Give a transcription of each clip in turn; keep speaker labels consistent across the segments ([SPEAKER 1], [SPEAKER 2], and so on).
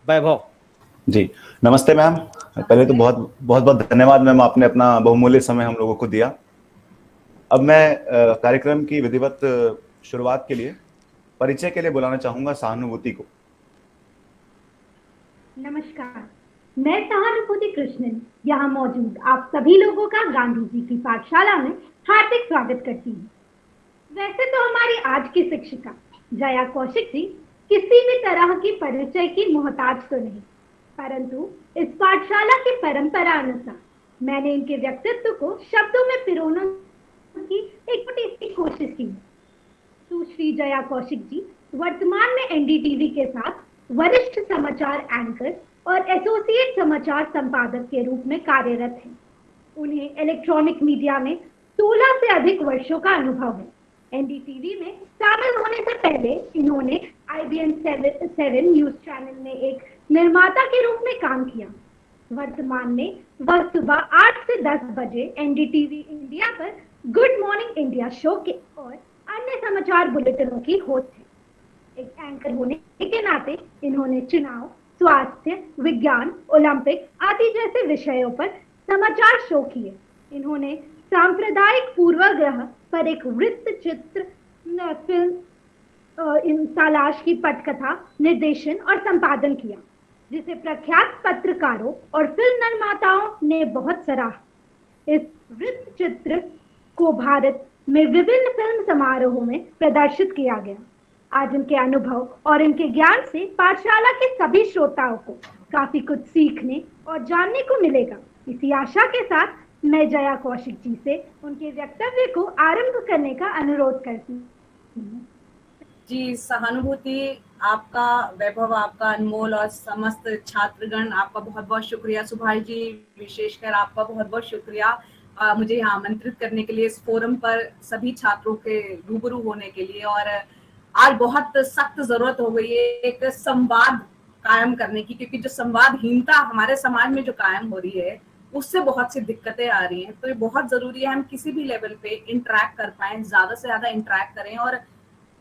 [SPEAKER 1] वैभव।
[SPEAKER 2] जी नमस्ते मैम। पहले तो बहुत बहुत बहुत धन्यवाद मैम, आपने अपना बहुमूल्य समय हम लोगों को दिया। अब मैं कार्यक्रम की विधिवत शुरुआत के लिए परिचय के लिए बुलाना चाहूंगा सहानुभूति को।
[SPEAKER 3] नमस्कार, मैं सहानुभूति कृष्णन यहाँ मौजूद आप सभी लोगों का गांधी जी की पाठशाला में हार्दिक स्वागत करती हूँ। वैसे तो हमारी आज की शिक्षिका जया कौशिक जी किसी भी तरह की परिचय की मोहताज तो नहीं, परंतु इस पाठशाला की परंपरा अनुसार मैंने इनके व्यक्तित्व को शब्दों में पिरोने की एक छोटी सी कोशिश की। सुश्री जया कौशिक जी वर्तमान में एनडीटीवी के साथ वरिष्ठ समाचार एंकर और एसोसिएट समाचार संपादक के रूप में कार्यरत हैं। उन्हें इलेक्ट्रॉनिक मीडिया में 16 से अधिक वर्षों का अनुभव है। एनडीटीवी में शामिल होने से पहले इन्होंने IBN 7 न्यूज चैनल में एक निर्माता के रूप में काम किया। वर्तमान में वह सुबह 8 से 10 बजे एनडीटीवी इंडिया पर गुड मॉर्निंग इंडिया शो के और अन्य समाचार बुलेटिनों की होस्ट है। एक एंकर होने के नाते इन्होंने चुनाव, स्वास्थ्य, विज्ञान, ओलंपिक आदि जैसे विषयों पर समाचार शो किए। इन्होंने सांप्रदायिक पूर्वाग्रह पर एक वृत्त चित्र फिल्म तलाश की पटकथा निर्देशन और संपादन किया, जिसे प्रख्यात पत्रकारों और फिल्म निर्माताओं ने बहुत सराहा। इस वृत्त चित्र को भारत में विभिन्न फिल्म समारोहों में प्रदर्शित किया गया। आज इनके अनुभव और इनके ज्ञान से पाठशाला के सभी श्रोताओं को काफी कुछ सीखने और जानने को मिलेगा। इसी आशा के साथ मैं जया कौशिक जी से उनके वक्तव्य को आरंभ करने का अनुरोध करती हूँ।
[SPEAKER 4] जी सहानुभूति, आपका, वैभव आपका, अनमोल और समस्त छात्रगण आपका बहुत बहुत शुक्रिया। सुभाष जी विशेषकर आपका बहुत बहुत शुक्रिया मुझे यहाँ आमंत्रित करने के लिए, इस फोरम पर सभी छात्रों के रूबरू होने के लिए। और आज बहुत सख्त जरूरत हो गई है एक संवाद कायम करने की, क्योंकि जो संवादहीनता हमारे समाज में जो कायम हो रही है उससे बहुत सी दिक्कतें आ रही हैं। तो ये बहुत जरूरी है हम किसी भी लेवल पे इंटरेक्ट कर पाए, ज्यादा से ज्यादा इंटरेक्ट करें और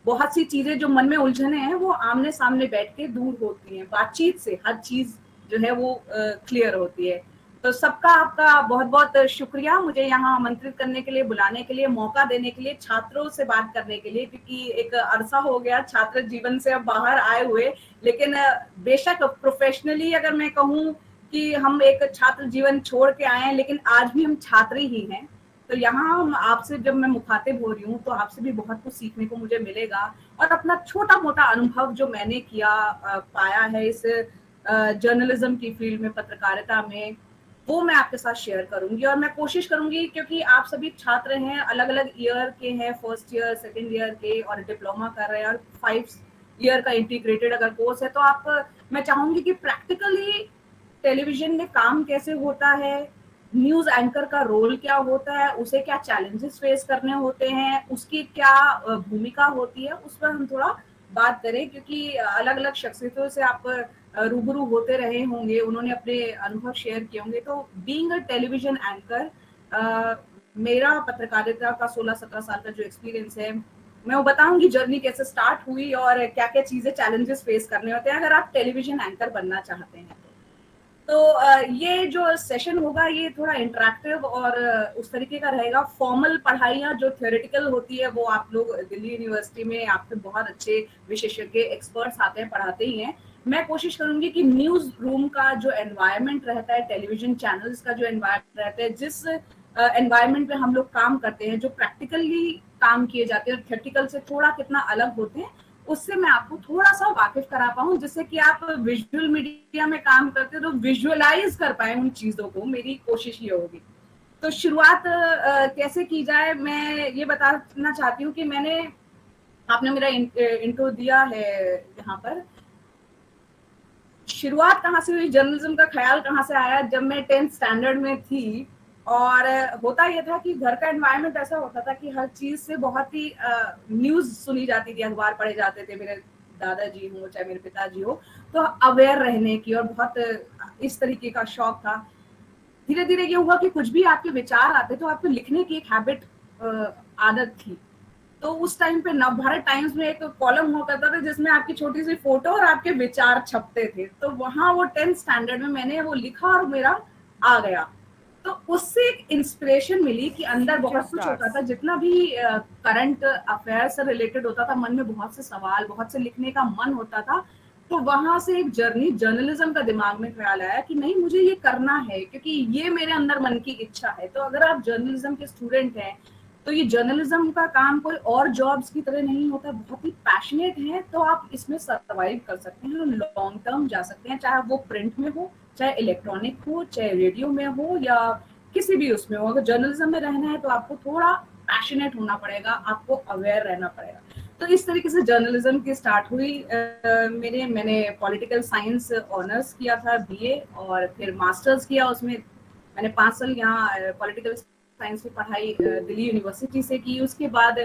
[SPEAKER 4] बहुत सी चीजें जो मन में उलझने हैं वो आमने सामने बैठ के दूर होती हैं। बातचीत से हर चीज जो है वो क्लियर होती है। तो सबका आपका बहुत बहुत शुक्रिया मुझे यहाँ आमंत्रित करने के लिए, बुलाने के लिए, मौका देने के लिए, छात्रों से बात करने के लिए, क्योंकि एक अरसा हो गया छात्र जीवन से अब बाहर आए हुए। लेकिन बेशक प्रोफेशनली अगर मैं कहूँ कि हम एक छात्र जीवन छोड़ के आए हैं, लेकिन आज भी हम छात्र ही हैं। तो यहाँ आपसे जब मैं मुखातिब हो रही हूँ तो आपसे भी बहुत कुछ सीखने को मुझे मिलेगा। और अपना छोटा मोटा अनुभव जो मैंने किया पाया है इस जर्नलिज्म की फील्ड में, पत्रकारिता में, वो मैं आपके साथ शेयर करूंगी। और मैं कोशिश करूंगी, क्योंकि आप सभी छात्र हैं, अलग अलग ईयर के हैं, फर्स्ट ईयर, सेकेंड ईयर के, और डिप्लोमा कर रहे हैं, और 5 ईयर का इंटीग्रेटेड अगर कोर्स है, तो आप, मैं चाहूंगी कि प्रैक्टिकली टेलीविजन में काम कैसे होता है, न्यूज एंकर का रोल क्या होता है, उसे क्या चैलेंजेस फेस करने होते हैं, उसकी क्या भूमिका होती है, उस पर हम थोड़ा बात करें। क्योंकि अलग अलग शख्सियतों से आप रूबरू होते रहे होंगे, उन्होंने अपने अनुभव शेयर किए होंगे। तो बीइंग अ टेलीविजन एंकर, मेरा पत्रकारिता का 16-17 साल का जो एक्सपीरियंस है, मैं वो बताऊंगी जर्नी कैसे स्टार्ट हुई और क्या क्या चीजें चैलेंजेस फेस करने होते हैं अगर आप टेलीविजन एंकर बनना चाहते हैं। तो ये जो सेशन होगा ये थोड़ा इंटरेक्टिव और उस तरीके का रहेगा। फॉर्मल पढ़ाइयाँ जो थ्योरेटिकल होती है वो आप लोग दिल्ली यूनिवर्सिटी में आपके बहुत अच्छे विशेषज्ञ एक्सपर्ट्स आते हैं, पढ़ाते ही हैं। मैं कोशिश करूंगी कि न्यूज रूम का जो एनवायरनमेंट रहता है, टेलीविजन चैनल्स का जो एनवायरनमेंट रहता है, जिस एनवायरनमेंट में हम लोग काम करते हैं, जो प्रैक्टिकली काम किए जाते हैं और थ्योरेटिकल से थोड़ा कितना अलग होते हैं, उससे मैं आपको थोड़ा सा वाकिफ करा पाऊँ, जिससे कि आप विजुअल मीडिया में काम करते हो तो विजुअलाइज कर पाए उन चीजों को। मेरी कोशिश ये होगी। तो शुरुआत कैसे की जाए, मैं ये बताना चाहती हूँ कि आपने मेरा इंट्रो दिया है यहाँ पर। शुरुआत कहाँ से हुई, जर्नलिज्म का ख्याल कहाँ से आया, जब मैं 10th स्टैंडर्ड में थी। और होता यह था कि घर का एनवायरनमेंट ऐसा होता था कि हर चीज से बहुत ही न्यूज सुनी जाती थी, अखबार पढ़े जाते थे, मेरे दादाजी हो चाहे मेरे पिताजी हो, तो अवेयर रहने की और बहुत इस तरीके का शौक था। धीरे धीरे ये हुआ कि कुछ भी आपके विचार आते तो आपको लिखने की एक हैबिट, आदत थी। तो उस टाइम पे नवभारत टाइम्स में एक कॉलम हुआ करता था जिसमें आपकी छोटी सी फोटो और आपके विचार छपते थे। तो वहां वो 10th स्टैंडर्ड में मैंने वो लिखा और मेरा आ गया। तो उससे एक इंस्पिरेशन मिली कि अंदर बहुत कुछ होता था, जितना भी करंट अफेयर से रिलेटेड होता था, मन में बहुत से सवाल, बहुत से लिखने का मन होता था। तो वहां से एक जर्नी जर्नलिज्म का दिमाग में ख्याल आया कि नहीं, मुझे ये करना है क्योंकि ये मेरे अंदर मन की इच्छा है। तो अगर आप जर्नलिज्म के स्टूडेंट हैं तो ये जर्नलिज्म का काम कोई और जॉब्स की तरह नहीं होता, बहुत ही पैशनेट है तो आप इसमें सर्वाइव कर सकते हैं, लॉन्ग टर्म जा सकते हैं, चाहे वो प्रिंट में हो, चाहे इलेक्ट्रॉनिक हो, चाहे रेडियो में हो या किसी भी उसमें हो। अगर जर्नलिज्म में रहना है तो आपको थोड़ा पैशनेट होना पड़ेगा, आपको अवेयर रहना पड़ेगा। तो इस तरीके से जर्नलिज्म की स्टार्ट हुई। मैंने पॉलिटिकल साइंस ऑनर्स किया था, बीए, और फिर मास्टर्स किया उसमें। मैंने 5 साल यहाँ पॉलिटिकल साइंस की पढ़ाई दिल्ली यूनिवर्सिटी से की। उसके बाद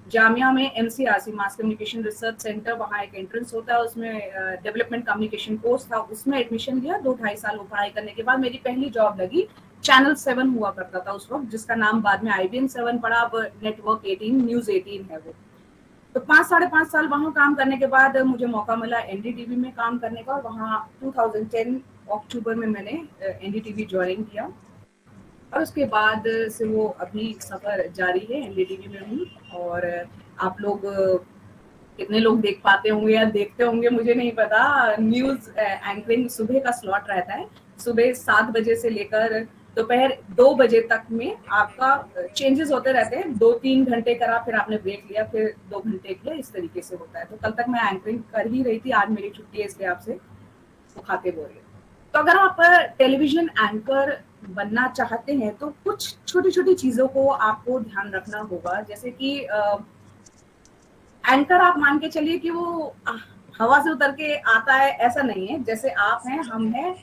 [SPEAKER 4] जामिया में MCRC, mass communication research centre, वहाँ एक एंट्रेंस होता है, उसमें डेवलपमेंट कम्युनिकेशन कोर्स था, उसमें एडमिशन लिया। 2-2.5 साल वो पढ़ाई करने के बाद मेरी पहली जॉब लगी। चैनल 7 हुआ करता था उस वक्त, जिसका नाम बाद में IBN 7 पड़ा, अब नेटवर्क 18, न्यूज 18 है वो। तो 5-5.5 साल वहाँ काम करने के बाद मुझे मौका मिला NDTV में काम करने का, और वहाँ 2010 अक्टूबर में मैंने NDTV ज्वाइन किया, और उसके बाद से वो अभी सफर जारी है NDTV में भी। और आप लोग कितने लोग देख पाते होंगे या देखते होंगे मुझे नहीं पता, न्यूज एंकरिंग सुबह का स्लॉट रहता है, सुबह 7 बजे से लेकर दोपहर 2 बजे तक में आपका चेंजेस होते रहते हैं। 2-3 घंटे करा, फिर आपने ब्रेक लिया, फिर 2 घंटे किया, इस तरीके से होता है। तो कल तक मैं एंकरिंग कर ही रही थी, आज मेरी छुट्टी है इसलिए आपसे खाते बोल रही। तो अगर आप टेलीविजन एंकर बनना चाहते हैं तो कुछ छोटी छोटी चीजों को आपको ध्यान रखना होगा। जैसे कि एंकर आप मान के चलिए कि वो हवा से उतर के आता है, ऐसा नहीं है। जैसे आप हैं, हम हैं,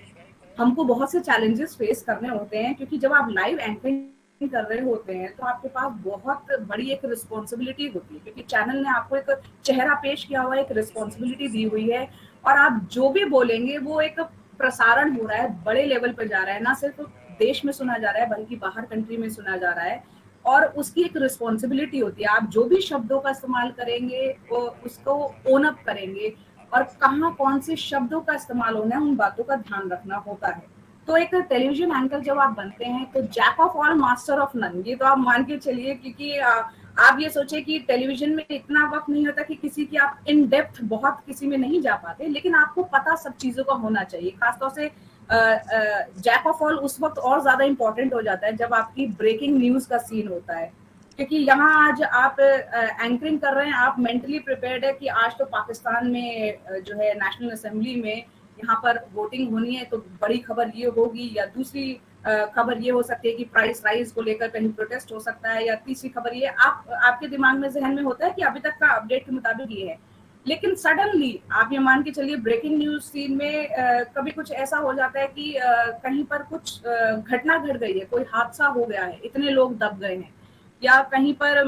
[SPEAKER 4] हमको बहुत से चैलेंजेस फेस करने होते हैं, क्योंकि जब आप लाइव एंकरिंग कर रहे होते हैं तो आपके पास बहुत बड़ी एक रिस्पॉन्सिबिलिटी होती है, क्योंकि चैनल ने आपको एक चेहरा पेश किया हुआ है, एक रिस्पॉन्सिबिलिटी दी हुई है, और आप जो भी बोलेंगे वो एक प्रसारण हो रहा है, बड़े लेवल पर जा रहा है, ना सिर्फ देश में सुना जा रहा है बल्कि बाहर कंट्री में सुना जा रहा है, और उसकी एक रिस्पॉन्सिबिलिटी होती है। आप जो भी शब्दों का इस्तेमाल करेंगे वो उसको ओन अप करेंगे, और कहाँ कौन से शब्दों का इस्तेमाल होना है उन बातों का ध्यान रखना होता है। तो एक टेलीविजन एंकर जब आप बनते हैं तो jack of all master of none, ये तो आप मान के चलिए, क्योंकि आप ये सोचे कि टेलीविजन में इतना वक्त नहीं होता कि किसी की आप इन डेप्थ बहुत किसी में नहीं जा पाते, लेकिन आपको पता सब चीजों का होना चाहिए। खासतौर से जैक ऑफ ऑल उस वक्त और ज्यादा इंपॉर्टेंट हो जाता है जब आपकी ब्रेकिंग न्यूज का सीन होता है, क्योंकि यहाँ आज आप एंकरिंग कर रहे हैं, आप मेंटली प्रिपेयर्ड है कि आज तो पाकिस्तान में जो है नेशनल असेंबली में यहाँ पर वोटिंग होनी है, तो बड़ी खबर ये होगी, या दूसरी खबर ये हो सकती है कि प्राइस राइज को लेकर कहीं प्रोटेस्ट हो सकता है, या तीसरी खबर ये आपके दिमाग में जहन में होता है कि अभी तक का अपडेट के मुताबिक ये है। लेकिन सडनली आप ये मान के चलिए ब्रेकिंग न्यूज सीन में कभी कुछ ऐसा हो जाता है कि कहीं पर कुछ घटना घट गई है, कोई हादसा हो गया है, इतने लोग दब गए हैं, या कहीं पर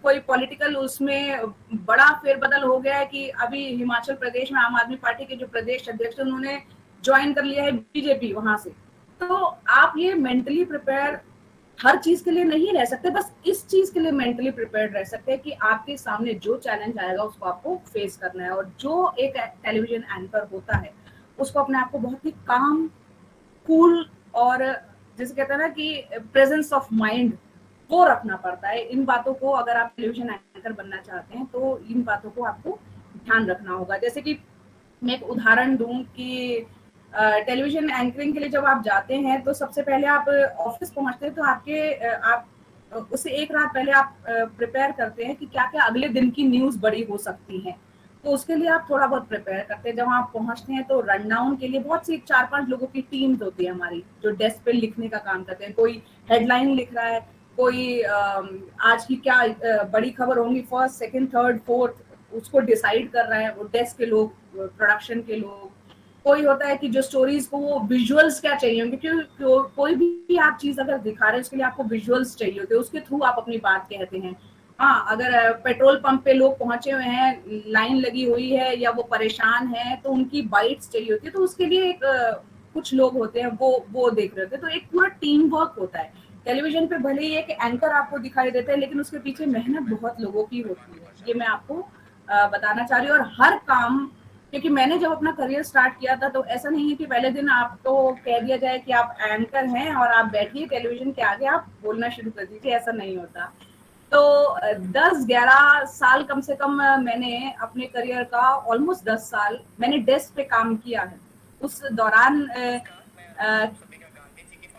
[SPEAKER 4] कोई पॉलिटिकल उसमें बड़ा फेरबदल हो गया है कि अभी हिमाचल प्रदेश में आम आदमी पार्टी के जो प्रदेश अध्यक्ष उन्होंने ज्वाइन कर लिया है बीजेपी वहां से। तो आप ये मेंटली प्रिपेयर हर चीज के लिए नहीं रह सकते, बस इस चीज के लिए मेंटली प्रिपेयर्ड रह सकते हैं कि आपके सामने जो चैलेंज आएगा उसको आपको फेस करना है। और जो एक टेलीविजन एंकर होता है उसको अपने आप को बहुत ही काम, कूल और जिसे कहते हैं ना कि प्रेजेंस ऑफ माइंड, वो रखना पड़ता है। इन बातों को अगर आप टेलीविजन एंकर बनना चाहते हैं तो इन बातों को आपको ध्यान रखना होगा। जैसे कि मैं एक उदाहरण दूं कि टेलीविजन एंकरिंग के लिए जब आप जाते हैं तो सबसे पहले आप ऑफिस पहुंचते हैं तो आप उससे एक रात पहले आप प्रिपेयर करते हैं कि क्या क्या अगले दिन की न्यूज बड़ी हो सकती है, तो उसके लिए आप थोड़ा बहुत प्रिपेयर करते हैं। जब आप पहुंचते हैं तो रन डाउन के लिए बहुत सी 4-5 लोगों की टीम्स होती है हमारी, जो डेस्क पे लिखने का काम करते हैं। कोई हेडलाइन लिख रहा है, कोई आज की क्या बड़ी खबर होंगी, फर्स्ट, सेकंड, थर्ड, फोर्थ, उसको डिसाइड कर रहा है वो डेस्क के लोग, प्रोडक्शन के लोग। कोई होता है कि जो स्टोरीज को वो विजुअल्स क्या चाहिए होंगे, क्योंकि कोई भी आप चीज अगर दिखा रहे हैं उसके लिए आपको विजुअल्स चाहिए होते हैं, उसके थ्रू आप अपनी बात कहते हैं। हाँ, अगर पेट्रोल पंप पे लोग पहुंचे हुए हैं, लाइन लगी हुई है, या वो परेशान है, तो उनकी बाइट्स चाहिए होती है, तो उसके लिए एक कुछ लोग होते हैं वो देख रहे होते हैं। तो एक पूरा टीम वर्क होता है। टेलीविजन पे भले ही एक एंकर आपको दिखाई देता है, लेकिन उसके पीछे मेहनत बहुत लोगों की होती है, ये मैं आपको बताना चाह रही हूँ। और हर काम, क्योंकि मैंने जब अपना करियर स्टार्ट किया था तो ऐसा नहीं है कि पहले दिन आपको कह दिया जाए कि आप एंकर हैं और आप बैठिए टेलीविजन के आगे आप बोलना शुरू कर दीजिए, ऐसा नहीं होता। तो 10-11 साल कम से कम मैंने अपने करियर का, ऑलमोस्ट 10 साल मैंने डेस्क पे काम किया है। उस दौरान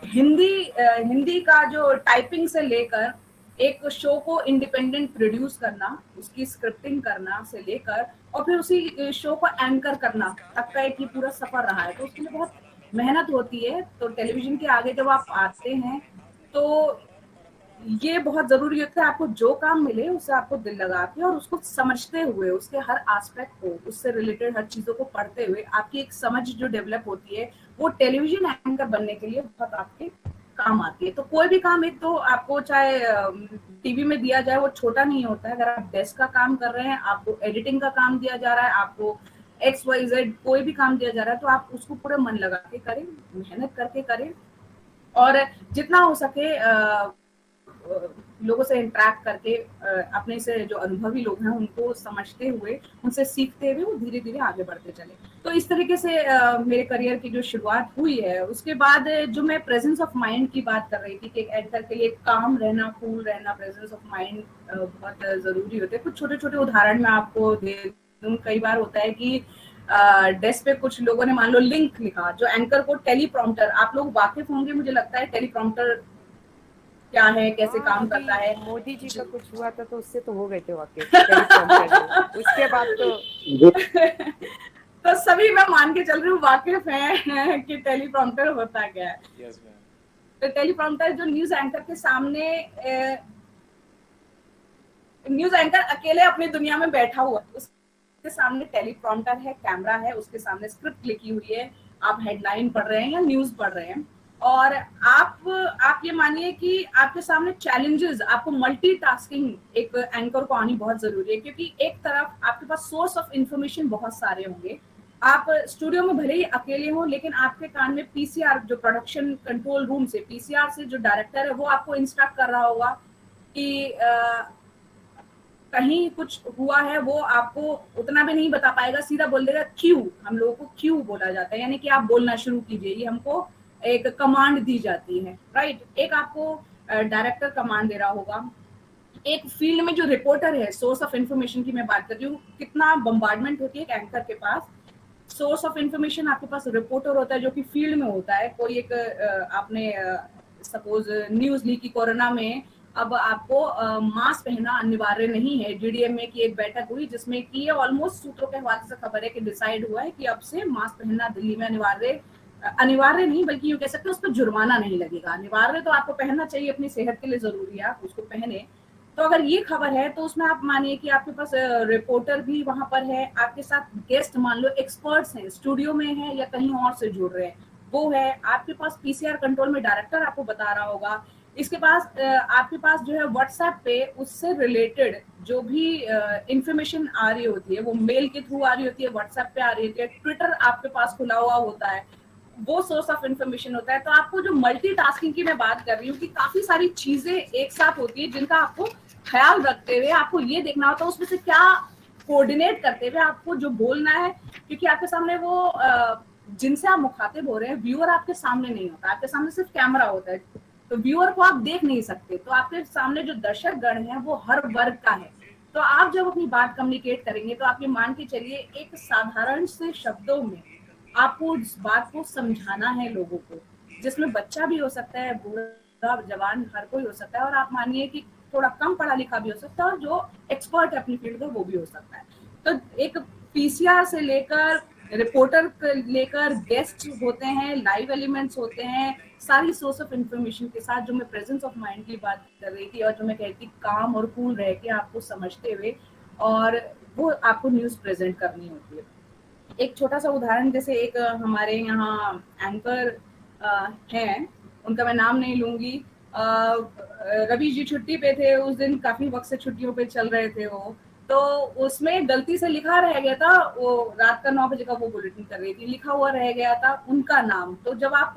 [SPEAKER 4] हिंदी का जो टाइपिंग से लेकर एक शो को इंडिपेंडेंट प्रोड्यूस करना, उसकी स्क्रिप्टिंग करना से लेकर और फिर उसी शो को एंकर करना तक का एक ही पूरा सफर रहा है। तो उसके लिए बहुत मेहनत होती है। तो टेलीविजन के आगे जब आप आते हैं तो ये बहुत जरूरी होता है, आपको जो काम मिले उससे आपको दिल लगा के और उसको समझते हुए, उसके हर एस्पेक्ट को, उससे रिलेटेड हर चीजों को पढ़ते हुए आपकी एक समझ जो डेवलप होती है, वो टेलीविजन एंकर बनने के लिए बहुत आपके काम आती है। तो कोई भी काम, एक तो आपको चाहे टीवी में दिया जाए, वो छोटा नहीं होता है। अगर आप डेस्क का काम कर रहे हैं, आपको एडिटिंग का काम दिया जा रहा है, आपको XYZ कोई भी काम दिया जा रहा है, तो आप उसको पूरा मन लगा के करें, मेहनत करके करें और जितना हो सके लोगों से इंटरेक्ट करके अपने से जो अनुभवी लोग हैं उनको समझते हुए, उनसे सीखते हुए वो धीरे धीरे आगे बढ़ते चले। तो इस तरीके से मेरे करियर की जो शुरुआत हुई है, उसके बाद जो मैं प्रेजेंस ऑफ माइंड की बात कर रही थी कि एक एंकर के लिए काम रहना, कूल रहना, प्रेजेंस ऑफ माइंड बहुत जरूरी होते हैं। कुछ छोटे छोटे उदाहरण मैं आपको दे दूं। कई बार होता है कि डेस्क पे कुछ लोगों ने मान लो लिंक लिखा, जो एंकर को टेलीप्रॉम्प्टर, आप लोग वाकिफ होंगे मुझे लगता है टेलीप्रॉम्प्टर क्या है, कैसे काम करता है।
[SPEAKER 1] मोदी जी का कुछ हुआ था तो उससे तो हो गए थे वाकिफ, उसके बाद
[SPEAKER 4] तो सभी मैं मान के चल रही हूँ वाकिफ हैं कि टेलीप्रॉम्प्टर होता क्या है। तो टेलीप्रॉम्प्टर जो न्यूज एंकर के सामने, न्यूज एंकर अकेले अपनी दुनिया में बैठा हुआ, उसके सामने टेलीप्रॉम्प्टर है, कैमरा है, उसके सामने स्क्रिप्ट लिखी हुई है, आप हेडलाइन पढ़ रहे हैं या न्यूज पढ़ रहे हैं और आप ये मानिए कि आपके सामने चैलेंजेस, आपको मल्टीटास्किंग एक एंकर को आनी बहुत जरूरी है। क्योंकि एक तरफ आपके पास सोर्स ऑफ इंफॉर्मेशन बहुत सारे होंगे, आप स्टूडियो में भले ही अकेले हो, लेकिन आपके कान में पीसीआर, जो प्रोडक्शन कंट्रोल रूम से, पीसीआर से जो डायरेक्टर है वो आपको इंस्ट्रक्ट कर रहा होगा कि कहीं कुछ हुआ है, वो आपको उतना भी नहीं बता पाएगा, सीधा बोल देगा क्यू। हम लोगों को क्यू बोला जाता है, यानी कि आप बोलना शुरू कीजिए, ये हमको एक कमांड दी जाती है, राइट। एक आपको डायरेक्टर कमांड दे रहा होगा। एक फील्ड में जो रिपोर्टर है, सोर्स ऑफ इंफॉर्मेशन की मैं बात कर रही हूँ, कितना बम्बार्डमेंट होती है एक एंकर के पास। सोर्स ऑफ इंफॉर्मेशन आपके पास रिपोर्टर होता है जो कि फील्ड में होता है। कोई एक आपने सपोज न्यूज ली कि कोरोना में अब आपको मास्क पहनना अनिवार्य नहीं है। GDMA की एक बैठक हुई जिसमें कि ये ऑलमोस्ट सूत्रों के हवाले से खबर है कि डिसाइड हुआ है कि अब से मास्क पहनना दिल्ली में अनिवार्य नहीं, बल्कि यूं कह सकते हैं उस पर जुर्माना नहीं लगेगा। अनिवार्य तो आपको पहनना चाहिए, अपनी सेहत के लिए जरूरी है, आप उसको पहने। तो अगर ये खबर है तो उसमें आप मानिए कि आपके पास रिपोर्टर भी वहां पर है, आपके साथ गेस्ट मान लो एक्सपर्ट्स हैं, स्टूडियो में है या कहीं और से जुड़ रहे हैं, वो है। आपके पास पीसीआर कंट्रोल में डायरेक्टर आपको बता रहा होगा। इसके पास आपके पास जो है व्हाट्सएप पे उससे रिलेटेड जो भी इंफॉर्मेशन आ रही होती है, वो मेल के थ्रू आ रही होती है, व्हाट्सएप पे आ रही होती है, ट्विटर आपके पास खुला हुआ होता है, वो सोर्स ऑफ इंफॉर्मेशन होता है। तो आपको जो मल्टीटास्किंग की मैं बात कर रही हूँ कि काफी सारी चीजें एक साथ होती है जिनका आपको ख्याल रखते हुए आपको ये देखना होता है उसमें से क्या कोऑर्डिनेट करते हुए आपको जो बोलना है। क्योंकि आपके सामने वो जिनसे आप मुखातिब हो रहे हैं, व्यूअर आपके सामने नहीं होता, आपके सामने सिर्फ कैमरा होता है, तो व्यूअर को आप देख नहीं सकते। तो आपके सामने जो दर्शक गण है वो हर वर्ग का है। तो आप जब अपनी बात कम्युनिकेट करेंगे तो आप ये मान के चलिए एक साधारण से शब्दों में आपको इस बात को समझाना है लोगों को, जिसमें बच्चा भी हो सकता है, बूढ़ा जवान हर कोई हो सकता है, और आप मानिए कि थोड़ा कम पढ़ा लिखा भी हो सकता है और जो एक्सपर्ट है अपनी फील्ड का वो भी हो सकता है। तो एक पीसीआर से लेकर रिपोर्टर लेकर गेस्ट होते हैं, लाइव एलिमेंट्स होते हैं, सारी सोर्स ऑफ इंफॉर्मेशन के साथ जो मैं प्रेजेंस ऑफ माइंड की बात कर रही थी और जो मैं कहती काम और कूल रह के आपको समझते हुए और वो आपको न्यूज प्रेजेंट करनी होती है। एक छोटा सा उदाहरण, जैसे एक हमारे यहाँ एंकर हैं, उनका मैं नाम नहीं लूंगी, रवि जी छुट्टी पे थे उस दिन, काफी वक्त से छुट्टियों पे चल रहे थे वो, तो उसमें गलती से लिखा रह गया था, वो रात का 9 बजे का वो बुलेटिन कर रही थी, लिखा हुआ रह गया था उनका नाम। तो जब आप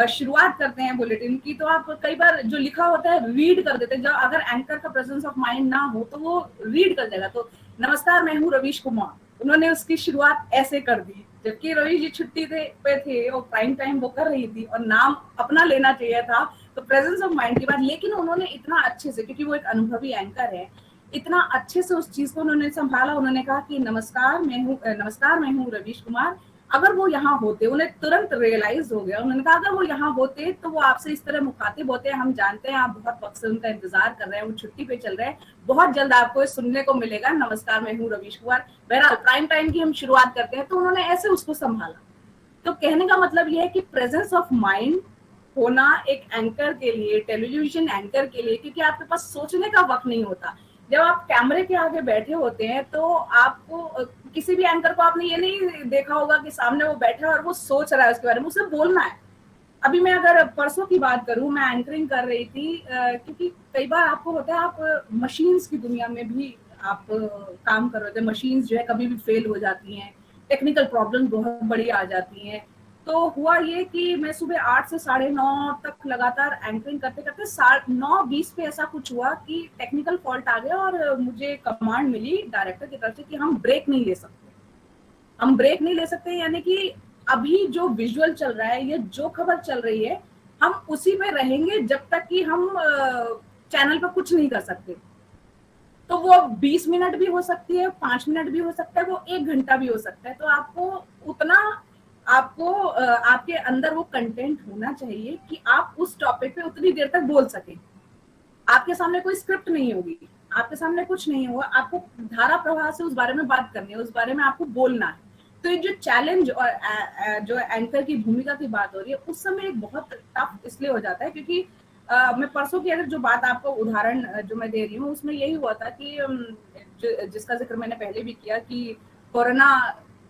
[SPEAKER 4] शुरुआत करते हैं बुलेटिन की, तो आप कई बार जो लिखा होता है रीड कर देते हैं। जब अगर एंकर का प्रेजेंस ऑफ माइंड ना हो तो वो रीड कर देगा। तो नमस्कार, मैं हूँ रवीश कुमार, उन्होंने उसकी शुरुआत ऐसे कर दी, जबकि रवीश जी छुट्टी पे थे और प्राइम टाइम वो कर रही थी और नाम अपना लेना चाहिए था, तो प्रेजेंस ऑफ माइंड की बात। लेकिन उन्होंने इतना अच्छे से, क्योंकि वो एक अनुभवी एंकर है, इतना अच्छे से उस चीज को उन्होंने संभाला। उन्होंने कहा कि नमस्कार मैं हूँ रवीश कुमार। अगर वो यहाँ होते, उन्हें तुरंत रियलाइज हो गया, उन्होंने कहा अगर वो यहाँ होते तो वो आपसे इस तरह मुखातिब होते हैं, हम जानते हैं आप बहुत वक्त से उनका इंतजार कर रहे हैं, वो छुट्टी पे चल रहे हैं, बहुत जल्द आपको सुनने को मिलेगा, नमस्कार मैं हूँ रवीश कुमार। बहरहाल प्राइम टाइम की हम शुरुआत करते हैं, तो उन्होंने ऐसे उसको संभाला। तो कहने का मतलब यह है कि प्रेजेंस ऑफ माइंड होना एक एंकर के लिए, टेलीविजन एंकर के लिए, क्योंकि आपके पास सोचने का वक्त नहीं होता। जब आप कैमरे के आगे बैठे होते हैं तो आपको, किसी भी एंकर को आपने ये नहीं देखा होगा कि सामने वो बैठा है और वो सोच रहा है उसके बारे में, उसे बोलना है। अभी मैं अगर परसों की बात करूं, मैं एंकरिंग कर रही थी, क्योंकि कई बार आपको होता है आप मशीन्स की दुनिया में भी आप काम कर रहे थे, मशीन्स जो है कभी भी फेल हो जाती हैं, टेक्निकल प्रॉब्लम बहुत बड़ी आ जाती हैं। तो हुआ ये कि मैं सुबह 8 से 9:30 तक लगातार एंकरिंग करते करते 9:20 पे ऐसा कुछ हुआ कि टेक्निकल फॉल्ट आ गया और मुझे कमांड मिली डायरेक्टर की तरफ से कि हम ब्रेक नहीं ले सकते। हम ब्रेक नहीं ले सकते यानी कि अभी जो विजुअल चल रहा है या जो खबर चल रही है, हम उसी पे रहेंगे जब तक कि हम चैनल पर कुछ नहीं कर सकते। तो वो 20 मिनट भी हो सकती है, 5 मिनट भी हो सकता है, वो 1 घंटा भी हो सकता है। तो आपको आपके अंदर वो कंटेंट होना चाहिए कि आप उस टॉपिक पे उतनी देर तक बोल सकें। आपके सामने कोई स्क्रिप्ट नहीं होगी, आपके सामने कुछ नहीं होगा, आपको धारा प्रवाह से उस बारे में बात करनी है, उस बारे में आपको बोलना है। तो ये जो चैलेंज और जो एंकर की भूमिका की बात हो रही है, उस समय एक बहुत टफ इसलिए हो जाता है क्योंकि मैं परसों की अगर जो बात आपको उदाहरण जो मैं दे रही हूँ उसमें यही हुआ था कि जिसका जिक्र मैंने पहले भी किया कि कोरोना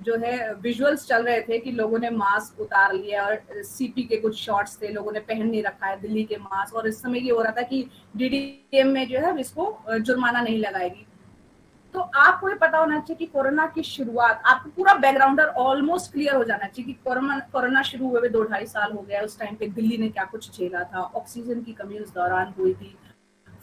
[SPEAKER 4] जो है विजुअल्स चल रहे थे कि लोगों ने मास्क उतार लिया और सीपी के कुछ शॉट्स थे, लोगों ने पहन नहीं रखा है दिल्ली के मास्क, और इस समय ये हो रहा था कि डीडीएम में जो है इसको जुर्माना नहीं लगाएगी। तो आपको ये पता होना चाहिए कि कोरोना की शुरुआत, आपको पूरा बैकग्राउंडर ऑलमोस्ट क्लियर हो जाना चाहिए कि कोरोना शुरू हुए 2-2.5 साल हो गया, उस टाइम पे दिल्ली ने क्या कुछ झेला था, ऑक्सीजन की कमी उस दौरान हुई थी,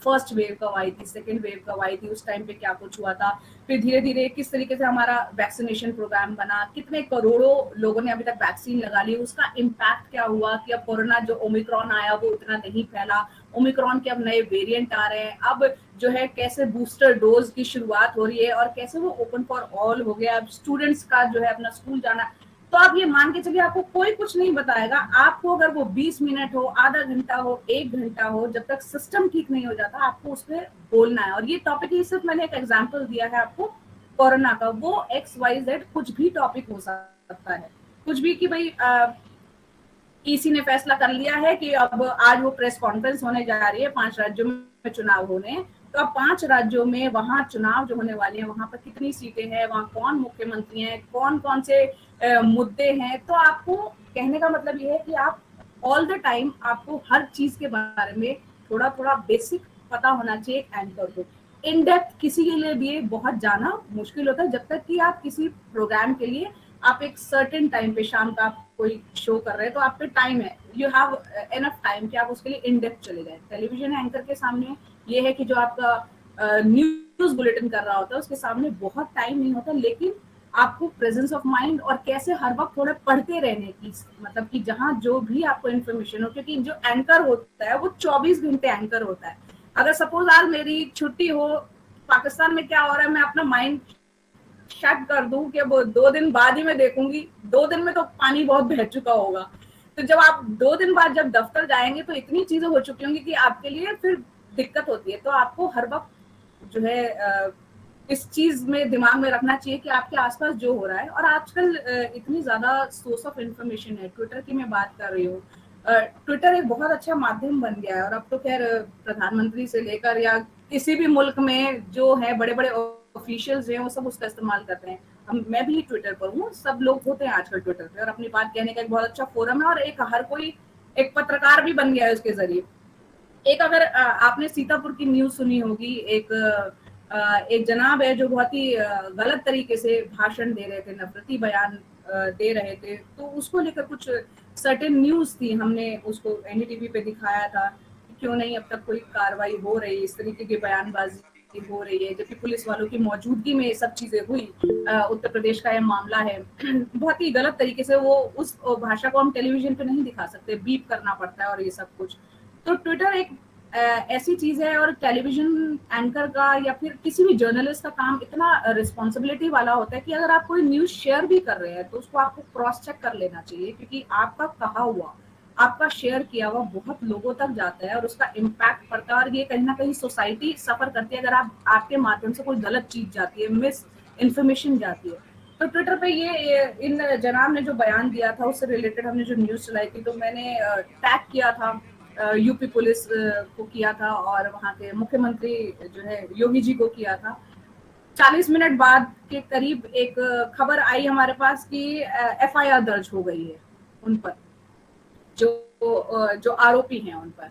[SPEAKER 4] फर्स्ट वेव कब आई थी, सेकेंड वेव कब आई थी, उस टाइम पे क्या कुछ हुआ था, फिर धीरे धीरे किस तरीके से हमारा वैक्सीनेशन प्रोग्राम बना, कितने करोड़ों लोगों ने अभी तक वैक्सीन लगा ली, उसका इम्पैक्ट क्या हुआ कि अब कोरोना जो ओमिक्रॉन आया वो उतना नहीं फैला, ओमिक्रॉन के अब नए वेरिएंट आ रहे हैं, अब जो है कैसे बूस्टर डोज की शुरुआत हो रही है और कैसे वो ओपन फॉर ऑल हो गया, अब स्टूडेंट्स का जो है अपना स्कूल जाना। तो आप ये मान के चलिए आपको कोई कुछ नहीं बताएगा, आपको अगर वो 20 मिनट हो, आधा घंटा हो, 1 घंटा हो, जब तक सिस्टम ठीक नहीं हो जाता आपको उस पर बोलना है। और ये टॉपिक ही सिर्फ मैंने एक एग्जांपल दिया है आपको कोरोना का, वो XYZ कुछ भी टॉपिक हो सकता है, कुछ भी कि भाई ईसी ने फैसला कर लिया है कि अब आज वो प्रेस कॉन्फ्रेंस होने जा रही है, 5 राज्यों में चुनाव होने, तो अब 5 राज्यों में वहां चुनाव जो होने वाले हैं वहां पर कितनी सीटें हैं, वहां कौन मुख्यमंत्री हैं, कौन कौन से मुद्दे हैं। तो आपको कहने का मतलब ये है कि आप ऑल द टाइम आपको हर चीज के बारे में थोड़ा थोड़ा बेसिक पता होना चाहिए एंकर को। इन डेप्थ किसी के लिए भी बहुत जाना मुश्किल होता है, जब तक कि आप किसी प्रोग्राम के लिए आप एक सर्टेन टाइम पे, शाम का आप कोई शो कर रहे हैं तो आप पे टाइम है, यू हैव एनफ टाइम कि आप उसके लिए इन डेप्थ चले जाए। टेलीविजन एंकर के सामने ये है कि जो आपका न्यूज बुलेटिन कर रहा होता है उसके सामने बहुत टाइम नहीं होता, लेकिन आपको प्रेजेंस ऑफ माइंड और कैसे हर वक्त थोड़े पढ़ते रहने की, मतलब कि जहां जो भी आपको इन्फॉर्मेशन हो, क्योंकि जो एंकर होता है वो 24 घंटे एंकर होता है। अगर सपोज आज मेरी छुट्टी हो, पाकिस्तान में क्या हो रहा है मैं अपना माइंड शट कर दूं कि अब 2 दिन बाद ही मैं देखूंगी, 2 दिन में तो पानी बहुत बह चुका होगा। तो जब आप 2 दिन बाद जब दफ्तर जाएंगे तो इतनी चीजें हो चुकी होंगी कि आपके लिए फिर दिक्कत होती है। तो आपको हर वक्त जो है इस चीज में दिमाग में रखना चाहिए कि आपके आसपास जो हो रहा है। और आजकल इतनी ज्यादा सोर्स ऑफ इंफॉर्मेशन है, ट्विटर की मैं बात कर रही हूँ, ट्विटर एक बहुत अच्छा माध्यम बन गया है। और अब तो खैर प्रधानमंत्री से लेकर या किसी भी मुल्क में जो है बड़े बड़े ऑफिशियल्स हैं वो सब उसका इस्तेमाल करते हैं। मैं भी ट्विटर पर हूँ, सब लोग होते हैं आजकल ट्विटर पे, और अपनी बात कहने का एक बहुत अच्छा फोरम है, और एक हर कोई एक पत्रकार भी बन गया है उसके जरिए। एक अगर आपने सीतापुर की न्यूज सुनी होगी, एक एक जनाब है जो बहुत ही गलत तरीके से भाषण दे रहे थे, नफरती बयान दे रहे थे, तो उसको लेकर कुछ सर्टेन न्यूज थी, हमने उसको एनडीटीवी पे दिखाया था कि क्यों नहीं अब तक कोई कार्रवाई हो रही, इस तरीके की बयानबाजी हो रही है, जबकि पुलिस वालों की मौजूदगी में ये सब चीजें हुई। उत्तर प्रदेश का यह मामला है। बहुत ही गलत तरीके से वो उस भाषा को हम टेलीविजन पे नहीं दिखा सकते, बीप करना पड़ता है और ये सब कुछ। तो ट्विटर एक ऐसी चीज है, और टेलीविजन एंकर का या फिर किसी भी जर्नलिस्ट का काम इतना रिस्पॉन्सिबिलिटी वाला होता है कि अगर आप कोई न्यूज शेयर भी कर रहे हैं तो उसको आपको क्रॉस चेक कर लेना चाहिए, क्योंकि आपका कहा हुआ, आपका शेयर किया हुआ बहुत लोगों तक जाता है और उसका इम्पैक्ट पड़ता है, और ये कहीं ना कहीं सोसाइटी सफर करती है अगर आपके माध्यम से कोई गलत चीज जाती है, मिस इन्फॉर्मेशन जाती है। तो ट्विटर पे ये इन जनाब ने जो बयान दिया था उससे रिलेटेड हमने जो न्यूज चलाई थी, तो मैंने टैग किया था यूपी पुलिस को किया था, और वहाँ के मुख्यमंत्री जो है योगी जी को किया था। 40 मिनट बाद के करीब एक खबर आई हमारे पास कि एफआईआर दर्ज हो गई है उन पर, जो आरोपी हैं उन पर।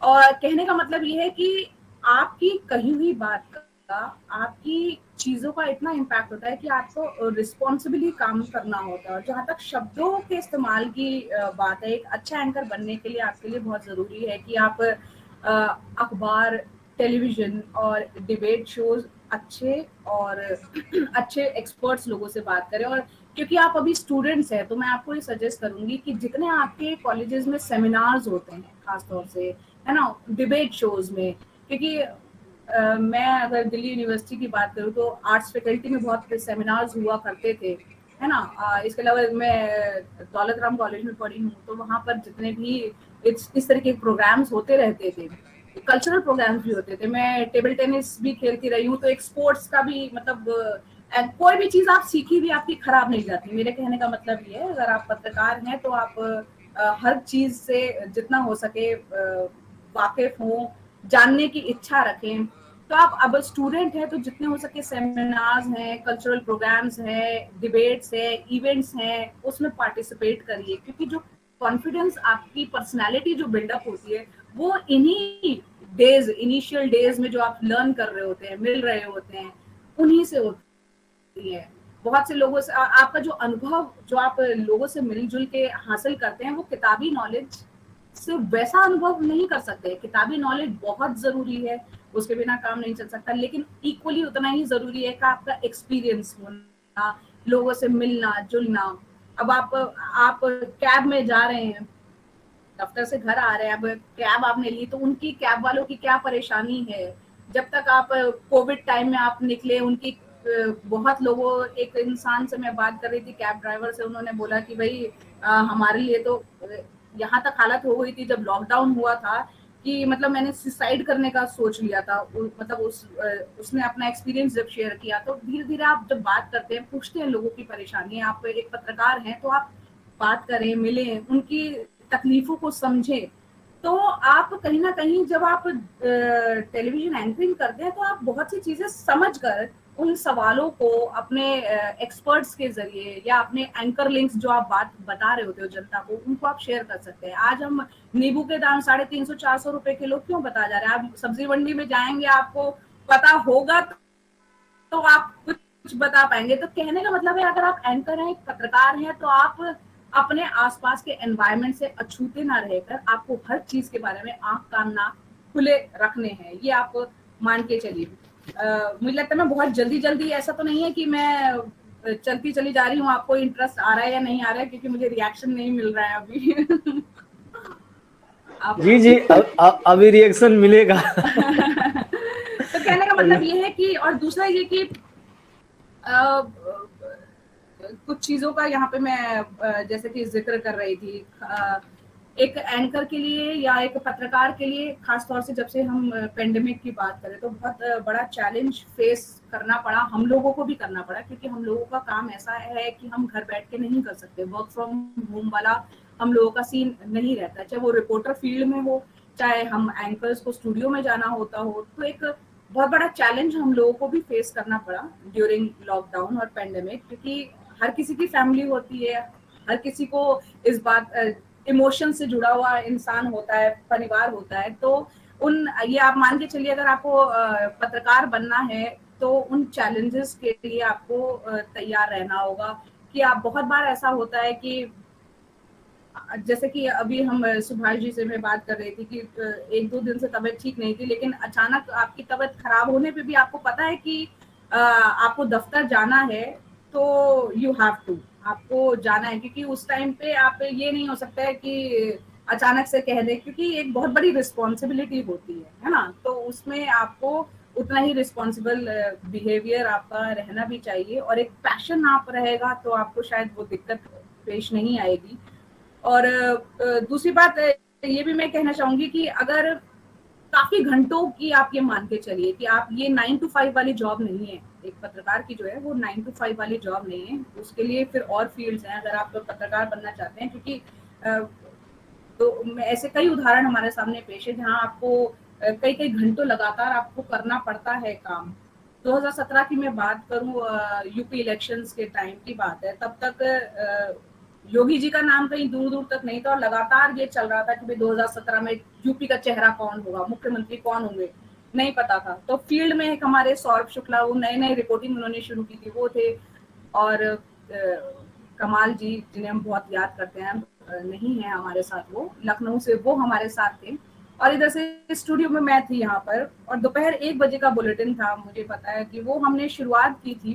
[SPEAKER 4] और कहने का मतलब ये है कि आपकी कही हुई बात का, आपकी चीजों का इतना इम्पैक्ट होता है कि आपको रिस्पॉन्सिबली काम करना होता है। और जहाँ तक शब्दों के इस्तेमाल की बात है, एक अच्छा एंकर बनने के लिए आपके लिए बहुत जरूरी है कि आप अखबार, टेलीविजन और डिबेट शोज अच्छे और अच्छे एक्सपर्ट्स लोगों से बात करें। और क्योंकि आप अभी स्टूडेंट्स हैं तो मैं आपको ये सजेस्ट करूंगी कि जितने आपके कॉलेजेस में सेमिनार्स होते हैं खासतौर से, है ना, डिबेट शोज में, क्योंकि मैं अगर दिल्ली यूनिवर्सिटी की बात करूँ तो आर्ट्स फैकल्टी में बहुत सेमिनार्स हुआ करते थे, है ना। इसके अलावा मैं दौलत राम कॉलेज में पढ़ी हूँ, तो वहाँ पर जितने भी इस तरह के प्रोग्राम्स होते रहते थे, कल्चरल प्रोग्राम्स भी होते थे। मैं टेबल टेनिस भी खेलती रही हूँ, तो एक स्पोर्ट्स का भी मतलब कोई भी चीज आप सीखी भी आपकी खराब नहीं जाती। मेरे कहने का मतलब ये है, अगर आप पत्रकार हैं तो आप हर चीज से जितना हो सके वाकिफ हो, जानने की इच्छा रखें। तो आप अब स्टूडेंट हैं तो जितने हो सके सेमिनार्स हैं, कल्चरल प्रोग्राम्स हैं, डिबेट्स हैं, इवेंट्स हैं, उसमें पार्टिसिपेट करिए, क्योंकि जो कॉन्फिडेंस, आपकी पर्सनालिटी जो बिल्डअप होती है वो इन्हीं डेज, इनिशियल डेज में जो आप लर्न कर रहे होते हैं, मिल रहे होते हैं, उन्हीं से होती है। बहुत से लोगों से आपका जो अनुभव, जो आप लोगों से मिलजुल के हासिल करते हैं, वो किताबी नॉलेज से वैसा अनुभव नहीं कर सकते। किताबी नॉलेज बहुत जरूरी है, उसके बिना काम नहीं चल सकता, लेकिन इक्वली उतना ही जरूरी है कि आपका एक्सपीरियंस होना, लोगों से मिलना जुलना। अब आप कैब में जा रहे हैं, दफ्तर से घर आ रहे हैं, अब कैब आपने ली तो उनकी, कैब वालों की क्या परेशानी है। जब तक आप कोविड टाइम में आप निकले, उनकी बहुत लोगों, एक इंसान से मैं बात कर रही थी, कैब ड्राइवर से, उन्होंने बोला कि भाई हमारे लिए तो यहाँ तक हालत हो गई थी जब लॉकडाउन हुआ था कि मतलब मैंने सुसाइड करने का सोच लिया था। मतलब उसने अपना एक्सपीरियंस जब शेयर किया, तो धीरे धीरे आप जब बात करते हैं, पूछते हैं लोगों की परेशानी, आप एक पत्रकार हैं तो आप बात करें, मिलें, उनकी तकलीफों को समझें। तो आप कहीं ना कहीं जब आप टेलीविजन एंकरिंग करते हैं तो आप बहुत सी चीजें समझ कर उन सवालों को अपने एक्सपर्ट्स के जरिए या अपने एंकर लिंक्स जो आप बात बता रहे होते हो जनता को, उनको आप शेयर कर सकते हैं। आज हम नींबू के दाम 350-400 रुपए किलो क्यों बता जा रहे हैं? आप सब्जी मंडी में जाएंगे, आपको पता होगा तो आप कुछ बता पाएंगे। तो कहने का मतलब है, अगर आप एंकर हैं, पत्रकार हैं, तो आप अपने आसपास के एनवायरनमेंट से अछूते ना रहकर आपको हर चीज के बारे में आंख कान नाक खुले रखने हैं, ये आप मान के चलिए। मुझे लगता है मैं बहुत जल्दी, ऐसा तो नहीं है कि मैं चलती चली जा रही हूँ, आपको इंटरेस्ट आ रहा है या नहीं आ रहा है, क्योंकि मुझे रिएक्शन नहीं मिल रहा है अभी।
[SPEAKER 5] जी अभी रिएक्शन मिलेगा।
[SPEAKER 4] तो कहने का मतलब ये है कि, और दूसरा ये कि कुछ चीजों का यहाँ पे मैं जैसे कि जिक्र कर रही थी, एक एंकर के लिए या एक पत्रकार के लिए, खासतौर से जब से हम पेंडेमिक की बात करें तो बहुत बड़ा चैलेंज फेस करना पड़ा, हम लोगों को भी करना पड़ा, क्योंकि हम लोगों का काम ऐसा है कि हम घर बैठ के नहीं कर सकते। वर्क फ्रॉम होम वाला हम लोगों का सीन नहीं रहता, चाहे वो रिपोर्टर फील्ड में हो, चाहे हम एंकर्स को स्टूडियो में जाना होता हो। तो एक बहुत बड़ा चैलेंज हम लोगों को भी फेस करना पड़ा ड्यूरिंग लॉकडाउन और पेंडेमिक, क्योंकि हर किसी की फैमिली होती है, हर किसी को इस बात इमोशन से जुड़ा हुआ इंसान होता है, परिवार होता है, तो उन ये आप मान के चलिए, अगर आपको पत्रकार बनना है तो उन चैलेंजेस के लिए आपको तैयार रहना होगा। कि आप बहुत बार ऐसा होता है कि जैसे कि अभी हम सुभाष जी से मैं बात कर रही थी कि 1-2 दिन से तबीयत ठीक नहीं थी, लेकिन अचानक आपकी तबीयत खराब होने पे भी आपको पता है कि आपको दफ्तर जाना है, तो यू हैव टू, आपको जाना है, क्योंकि उस टाइम पे आप ये नहीं हो सकता है कि अचानक से कह दे, क्योंकि एक बहुत बड़ी रिस्पॉन्सिबिलिटी होती है ना। तो उसमें आपको उतना ही रिस्पॉन्सिबल बिहेवियर आपका रहना भी चाहिए, और एक पैशन आप रहेगा तो आपको शायद वो दिक्कत पेश नहीं आएगी। और दूसरी बात ये भी मैं कहना चाहूंगी कि अगर काफी घंटों की आप ये मान के चलिए कि आप ये 9 to 5 वाली जॉब नहीं है, एक पत्रकार की जो है वो 9 to 5 वाली जॉब नहीं है, उसके लिए फिर और फील्ड्स हैं अगर आप पत्रकार बनना चाहते हैं। क्योंकि तो ऐसे कई उदाहरण हमारे सामने पेश है जहाँ आपको कई कई घंटों लगातार आपको करना पड़ता है काम। 2017 की मैं बात करूं, यूपी इलेक्शंस के टाइम की बात है, तब तक योगी जी का नाम कहीं दूर दूर तक नहीं था, और लगातार ये चल रहा था कि भाई 2017 में यूपी का चेहरा कौन होगा, मुख्यमंत्री कौन होंगे, नहीं पता था। तो फील्ड में एक हमारे सौरभ शुक्ला, वो नए नए रिपोर्टिंग उन्होंने शुरू की थी, वो थे। और कमाल जी, जिन्हें हम बहुत याद करते हैं, नहीं है हमारे साथ, वो लखनऊ से, वो हमारे साथ थे। और इधर से स्टूडियो में मैं थी यहाँ पर, और दोपहर 1 बजे का बुलेटिन था, मुझे पता है कि वो हमने शुरुआत की थी।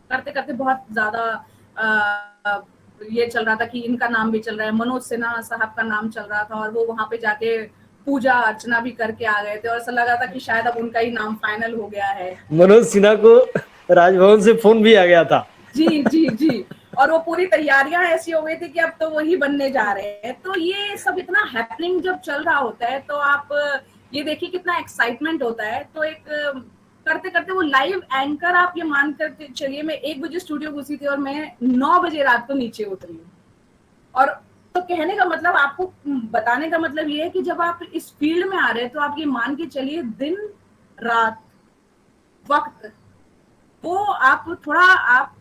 [SPEAKER 4] करते करते बहुत ज्यादा ये चल रहा था कि इनका नाम भी चल रहा है, मनोज सिन्हा साहब का नाम चल रहा था, और वो वहां पे जाके पूजा अर्चना भी करके आ गए थे, और ऐसा लगा था कि शायद अब उनका ही नाम फाइनल हो गया है।
[SPEAKER 5] मनोज सिन्हा को राजभवन से फोन भी आ गया था।
[SPEAKER 4] जी जी जी। और वो पूरी तैयारियां ऐसी हो गई थी कि अब तो वही बनने जा रहे हैं। तो ये सब इतना हैपनिंग जब चल रहा होता है, तो आप ये देखिए कितना एक्साइटमेंट होता है। तो एक करते करते वो लाइव एंकर, आप ये मान कर चलिए, मैं 1 बजे स्टूडियो घुसी थी और मैं 9 बजे रात को नीचे उतरी हूँ। और तो कहने का मतलब, आपको बताने का मतलब ये है कि जब आप इस फील्ड में आ रहे हैं तो आप ये मान के चलिए दिन रात वक्त, वो आप थोड़ा, आप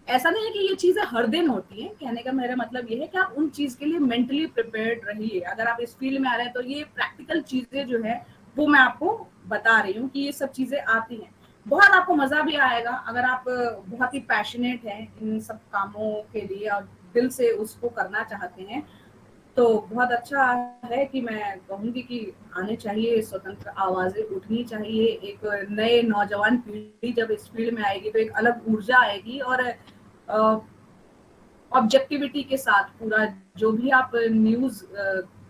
[SPEAKER 4] ऐसा नहीं है कि ये चीजें हर दिन होती हैं। कहने का मेरा मतलब ये है कि आप उन चीज के लिए मेंटली प्रिपेयर्ड रहिए। अगर आप इस फील्ड में आ रहे हैं तो ये प्रैक्टिकल चीजें जो है वो मैं आपको बता रही हूँ कि ये सब चीजें आती हैं। बहुत आपको मजा भी आएगा अगर आप बहुत ही पैशनेट हैं इन सब कामों के लिए और दिल से उसको करना चाहते हैं। तो बहुत अच्छा है कि मैं कहूंगी कि आने चाहिए, स्वतंत्र आवाजें उठनी चाहिए। एक नए नौजवान पीढ़ी जब इस फील्ड में आएगी तो एक अलग ऊर्जा आएगी, और ऑब्जेक्टिविटी के साथ पूरा जो भी आप न्यूज,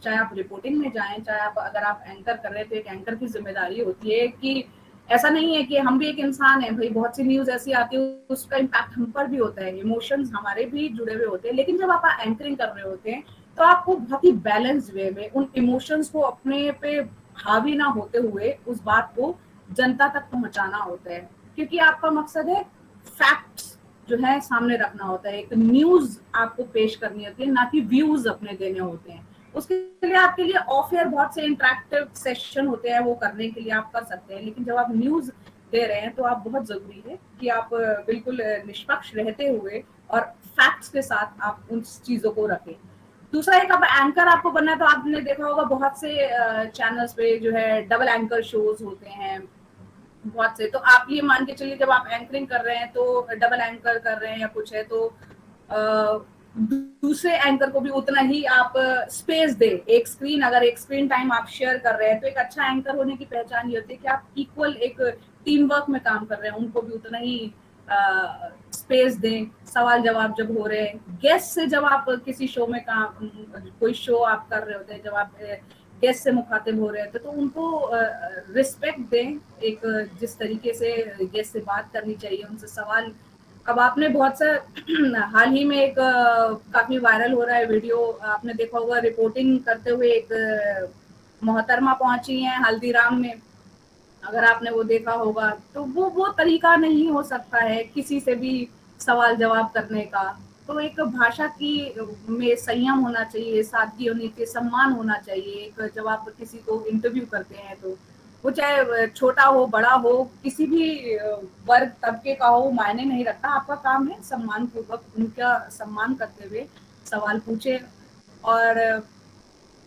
[SPEAKER 4] चाहे आप रिपोर्टिंग में जाएं, चाहे आप अगर आप एंकर कर रहे हैं, तो एक एंकर की जिम्मेदारी होती है कि ऐसा नहीं है कि हम भी एक इंसान है भाई, बहुत सी न्यूज ऐसी आती है उसका इम्पैक्ट हम पर भी होता है, इमोशंस हमारे भी जुड़े हुए होते हैं। लेकिन जब आप एंकरिंग कर रहे होते हैं तो आपको बहुत ही बैलेंस्ड वे में उन इमोशंस को अपने पे हावी ना होते हुए उस बात को जनता तक पहुंचाना होता है, क्योंकि आपका मकसद है फैक्ट्स जो है सामने रखना होता है। एक न्यूज आपको पेश करनी होती है, ना कि व्यूज अपने देने होते हैं। उसके लिए आपके लिए ऑफ एयर बहुत से इंटरेक्टिव सेशन होते हैं, वो करने के लिए आप कर सकते हैं। लेकिन जब आप न्यूज दे रहे हैं तो आप, बहुत जरूरी है कि आप बिल्कुल निष्पक्ष रहते हुए और फैक्ट्स के साथ आप उन चीजों को रखें। दूसरा, एक अब एंकर आपको बनना है तो आपने देखा होगा बहुत से चैनल्स पे जो है डबल एंकर शोज होते हैं बहुत से। तो आप ये मान के चलिए जब आप एंकरिंग कर रहे हैं तो डबल एंकर कर रहे हैं या कुछ है, तो दूसरे एंकर को भी उतना ही आप स्पेस दे। एक स्क्रीन, अगर एक स्क्रीन टाइम आप शेयर कर रहे हैं तो एक अच्छा एंकर होने की पहचान ये होती है कि आप इक्वल एक टीम वर्क में काम कर रहे हैं, उनको भी उतना ही स्पेस दें। सवाल जवाब जब हो रहे हैं, गेस्ट से जब आप किसी शो में काम, कोई शो आप कर रहे होते हैं, जब आप गेस्ट से मुखातिब हो रहे हैं तो उनको रिस्पेक्ट दें। एक जिस तरीके से गेस्ट से बात करनी चाहिए, उनसे सवाल। अब आपने बहुत सा हाल ही में एक काफी वायरल हो रहा है वीडियो, आपने देखा होगा, रिपोर्टिंग करते हुए एक मोहतरमा पहुंची हैं हल्दीराम में, अगर आपने वो देखा होगा। तो वो तरीका नहीं हो सकता है किसी से भी सवाल जवाब करने का। तो एक भाषा की में संयम होना चाहिए, सादगी होनी चाहिए, सम्मान होना चाहिए। एक जब आप किसी को इंटरव्यू करते हैं तो वो चाहे छोटा हो बड़ा हो, किसी भी वर्ग तबके का हो, मायने नहीं रखता। आपका काम है सम्मान पूर्वक उनका सम्मान करते हुए सवाल पूछे। और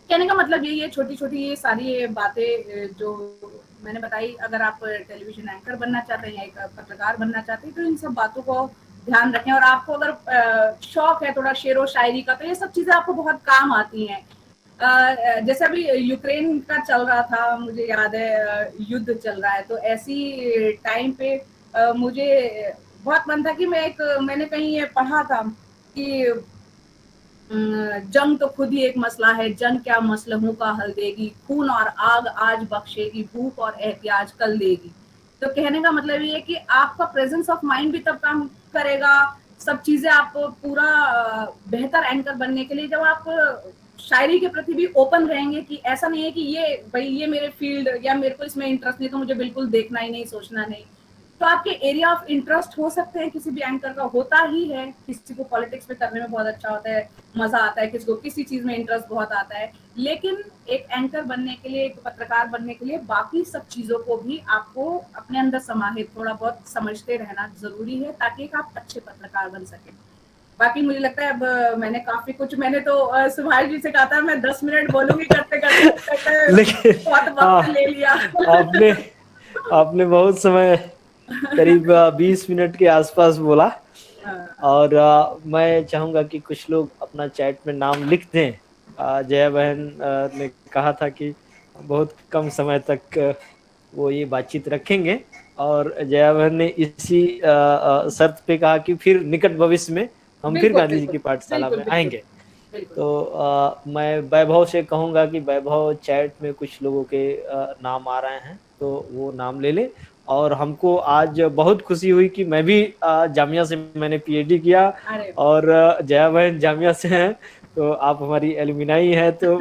[SPEAKER 4] कहने का मतलब यही है, छोटी छोटी ये सारी बातें जो मैंने बताई, अगर आप टेलीविजन एंकर बनना चाहते हैं या एक पत्रकार बनना चाहते हैं तो इन सब बातों को ध्यान रखें। और आपको अगर शौक है थोड़ा शेरो शायरी का तो ये सब चीजें आपको बहुत काम आती हैं। जैसे अभी यूक्रेन का चल रहा था, मुझे याद है युद्ध चल रहा है, तो ऐसी टाइम पे मुझे बहुत मन था कि मैंने कहीं ये पढ़ा था कि जंग तो खुद ही एक मसला है, जंग क्या मसलहों का हल देगी, खून और आग आज बख्शेगी, भूख और एहतियाज कल देगी। तो कहने का मतलब ये है कि आपका प्रेजेंस ऑफ माइंड भी तब काम करेगा, सब चीजें आप पूरा बेहतर एंकर बनने के लिए जब आप शायरी के प्रति भी ओपन रहेंगे कि ऐसा नहीं है कि ये मेरे फील्ड या मेरे को इसमें इंटरेस्ट नहीं तो मुझे बिल्कुल देखना ही नहीं, सोचना नहीं। तो आपके एरिया ऑफ इंटरेस्ट हो सकते हैं, किसी भी एंकर का होता ही है, किसी को पॉलिटिक्स में करने में बहुत अच्छा होता है, मजा आता है, किसी को किसी चीज में इंटरेस्ट बहुत आता है, लेकिन एक एंकर बनने के लिए, एक पत्रकार बनने के लिए बाकी सब चीजों को भी आपको अपने अंदर समाहित थोड़ा बहुत समझते रहना जरूरी है ताकि आप अच्छे पत्रकार बन सके। बाकी मुझे लगता है अब मैंने काफी कुछ, मैंने तो सुभाष जी से कहा था मैं 10 मिनट बोलूंगी, करते करते
[SPEAKER 5] लेकिन
[SPEAKER 4] बहुत वक्त ले लिया।
[SPEAKER 5] आपने बहुत समय, करीब 20 मिनट के आसपास बोला। और मैं चाहूंगा कि कुछ लोग अपना चैट में नाम लिख दें। जया बहन ने कहा था कि बहुत कम समय तक वो ये बातचीत रखेंगे, और जया बहन ने इसी शर्त पे कहा कि फिर निकट भविष्य में हम फिर गांधी जी की पाठशाला में आएंगे। तो मैं वैभव से कहूंगा कि वैभव चैट में कुछ लोगों के नाम आ रहे हैं तो वो नाम ले ले। और हमको आज बहुत खुशी हुई कि मैं भी जामिया से मैंने पीएचडी किया और जया बहन जामिया से हैं, तो आप हमारी एलुमिनाई हैं, तो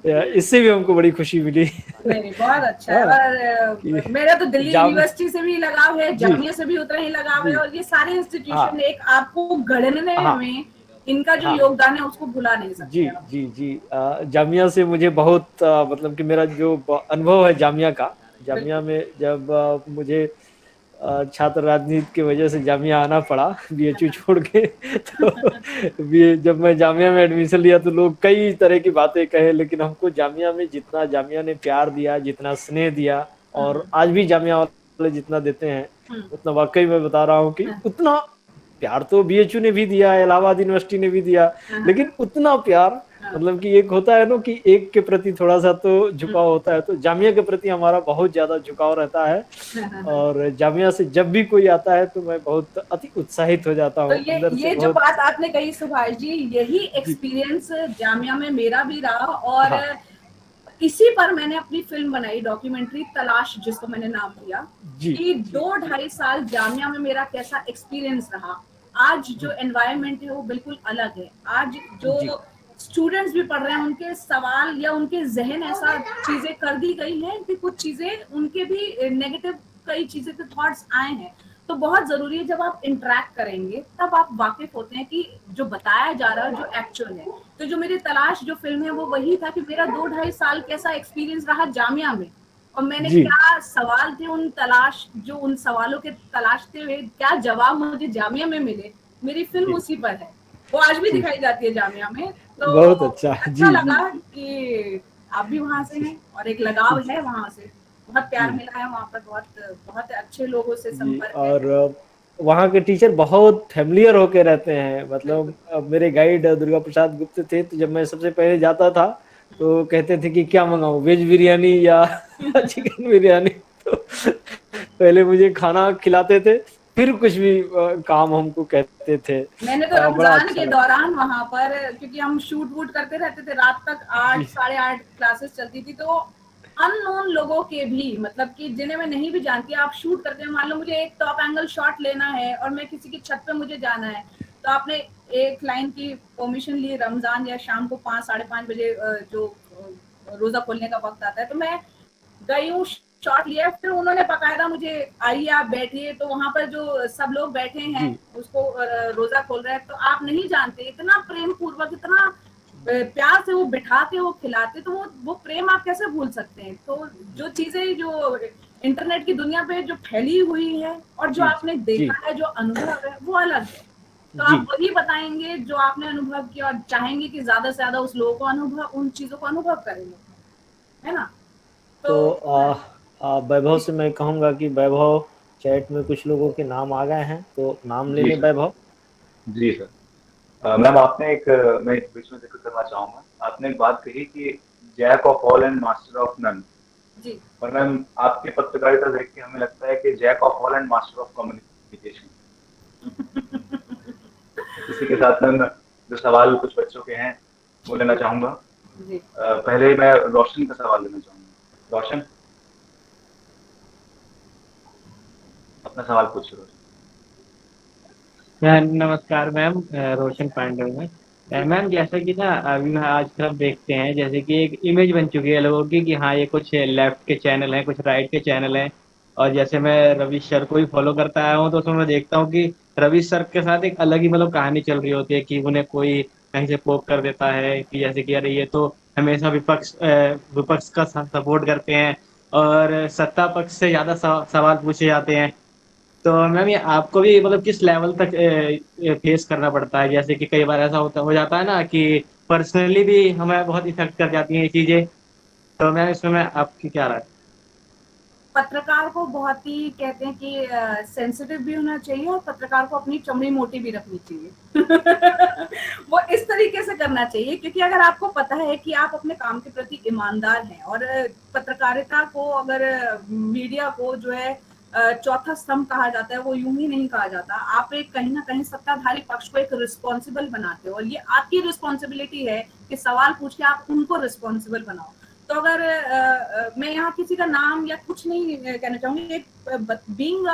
[SPEAKER 5] इससे भी हमको बड़ी खुशी मिली।
[SPEAKER 4] नहीं, बहुत अच्छा है। और मेरा तो दिल्ली यूनिवर्सिटी से भी लगाव है, जामिया से भी उतना ही लगाव है, और ये सारे इंस्टीट्यूशन एक आपको गढ़ने में इनका जो योगदान है उसको भुला नहीं सकते।
[SPEAKER 5] जी जामिया से मुझे बहुत मतलब कि मेरा जो अनुभव है जामिया में जब मुझे छात्र राजनीति की वजह से जामिया आना पड़ा बीएचयू छोड़ के, तो जब मैं जामिया में एडमिशन लिया तो लोग कई तरह की बातें कहे, लेकिन हमको जामिया में जितना जामिया ने प्यार दिया, जितना स्नेह दिया, और आज भी जामिया वाले जितना देते हैं उतना वाकई मैं बता रहा हूँ कि उतना प्यार तो बीएचयू ने भी दिया, इलाहाबाद यूनिवर्सिटी ने भी दिया, लेकिन उतना प्यार मतलब कि एक होता है ना कि एक के प्रति थोड़ा सा तो झुकाव होता है, तो जामिया के प्रति हमारा बहुत ज्यादा झुकाव रहता है। और जामिया से जब भी कोई आता है तो मैं बहुत अति उत्साहित हो जाता हूँ।
[SPEAKER 4] तो ये जो बात आपने कही सुभाष जी, यही एक्सपीरियंस जामिया में मेरा भी रहा, और इसी पर मैंने अपनी फिल्म बनाई, डॉक्यूमेंट्री तलाश, जिसको मैंने नाम दिया कि 2-2.5 साल जामिया में मेरा कैसा एक्सपीरियंस रहा। आज जो एनवायरनमेंट है वो बिल्कुल अलग है। आज जो स्टूडेंट्स भी पढ़ रहे हैं उनके सवाल या उनके जहन ऐसा चीजें कर दी गई हैं कि कुछ चीजें उनके भी नेगेटिव कई चीजें के थॉट्स आए हैं। तो बहुत जरूरी है जब आप इंटरेक्ट करेंगे तब आप वाकिफ होते हैं कि जो बताया जा रहा है जो एक्चुअल है। तो जो मेरी तलाश जो फिल्म है वो वही था कि मेरा 2-2.5 साल कैसा एक्सपीरियंस रहा जामिया में, और मैंने क्या सवाल थे उन सवालों के तलाशते हुए क्या जवाब मुझे जामिया में मिले, मेरी फिल्म उसी पर है। वो आज भी दिखाई जाती है जामिया में। तो
[SPEAKER 5] बहुत अच्छा
[SPEAKER 4] लगा कि आप भी वहां से हैं और एक लगाव है वहां से, बहुत प्यार मिला है वहां पर, बहुत अच्छे लोगों से संपर्क है।
[SPEAKER 5] और वहाँ के टीचर बहुत फैमिलियर होके रहते हैं। मतलब मेरे गाइड दुर्गा प्रसाद गुप्त थे, तो जब मैं सबसे पहले जाता था तो कहते थे कि क्या मंगाऊं, वेज बिरयानी या चिकन बिरयानी। तो पहले मुझे खाना खिलाते थे, फिर कुछ भी काम हमको कहते थे।
[SPEAKER 4] मैंने तो रमजान के दौरान वहां पर, क्योंकि हम शूट वूट करते रहते थे, रात तक 8 साढ़े 8 क्लासेस चलती थी, तो अननोन लोगों के भी, मतलब कि जिन्हें मैं नहीं भी जानती, आप शूट करते हैं, मान लो मुझे एक टॉप एंगल शॉट लेना है और मैं किसी की छत पे मुझे जाना है, तो आपने एक लाइन की परमिशन ली, रमजान या शाम को 5 साढ़े 5 बजे जो रोजा खोलने का वक्त आता है, तो मैं गई हूँ, शॉट लिया, फिर उन्होंने बकायदा मुझे आइए आप बैठिए, तो वहां पर जो सब लोग बैठे हैं उसको रोजा खोल रहे हैं, तो आप नहीं जानते इतना प्रेम पूर्वक, इतना प्यार से वो बिठाते, वो खिलाते, तो वो प्रेम आप कैसे भूल सकते हैं। तो जो चीजें जो इंटरनेट की दुनिया पे जो फैली हुई है और जो आपने देखा है, जो अनुभव है, वो अलग है। तो
[SPEAKER 5] जी।
[SPEAKER 4] आप वही बताएंगे जो आपने अनुभव किया और चाहेंगे कि ज्यादा से ज्यादा उस लोगों को अनुभव, उन चीजों को अनुभव करेंगे, है ना?
[SPEAKER 5] तो वैभव से मैं कहूंगा कि वैभव, चैट में कुछ लोगों के नाम आ गए हैं, तो नाम ले
[SPEAKER 2] जी
[SPEAKER 5] लें
[SPEAKER 2] सर।
[SPEAKER 5] वैभव।
[SPEAKER 2] जी सर। मैम आपने एक मैं बीच में जिक्र करना चाहूंगा, आपने एक बात कही कि jack of all and master of none.
[SPEAKER 4] जी
[SPEAKER 2] और मैम आपकी पत्रकारिता देख के हमें लगता है कि jack of all and master of communication. इसी के साथ मैम जो सवाल कुछ बच्चों के हैं वो लेना चाहूंगा।
[SPEAKER 4] जी
[SPEAKER 2] पहले मैं रोशन का सवाल लेना चाहूंगा। रोशन, अपना सवाल पूछिए रोशन।
[SPEAKER 6] नमस्कार मैम, रोशन पांडे हूँ मैं। मैम जैसा कि ना अभी आजकल हम देखते हैं जैसे कि एक इमेज बन चुकी है लोगों की कि हाँ ये कुछ लेफ्ट के चैनल हैं, कुछ राइट के चैनल हैं। और जैसे मैं रवि सर को ही फॉलो करता आया हूँ, तो उसमें मैं देखता हूँ कि रवि सर के साथ एक अलग ही मतलब कहानी चल रही होती है कि उन्हें कोई कहीं से पोक कर देता है कि जैसे कि अरे ये तो हमेशा विपक्ष का सपोर्ट करते हैं और सत्ता पक्ष से ज्यादा सवाल पूछे जाते हैं। तो मैम ये आपको भी मतलब किस लेवल तक फेस करना पड़ता है? जैसे कि कई बार ऐसा हो जाता है ना कि पर्सनली भी हमें बहुत इफेक्ट कर जाती हैं ये चीजें। तो मैम इसमें मैं आपकी क्या राय?
[SPEAKER 4] पत्रकार को बहुत ही कहते हैं कि सेंसिटिव भी होना चाहिए और पत्रकार को अपनी चमड़ी मोटी भी रखनी चाहिए। वो इस तरीके से करना चाहिए क्योंकि अगर आपको पता है कि आप अपने काम के प्रति ईमानदार हैं और पत्रकारिता को अगर मीडिया को जो है चौथा स्तंभ कहा जाता है, वो यूं ही नहीं कहा जाता। आप एक कहीं ना कहीं सत्ताधारी पक्ष को एक रिस्पॉन्सिबल बनाते हो और ये आपकी रिस्पॉन्सिबिलिटी है कि सवाल पूछ के आप उनको रिस्पॉन्सिबल बनाओ। तो अगर मैं यहाँ किसी का नाम या कुछ नहीं कहना चाहूंगी, एक बीइंग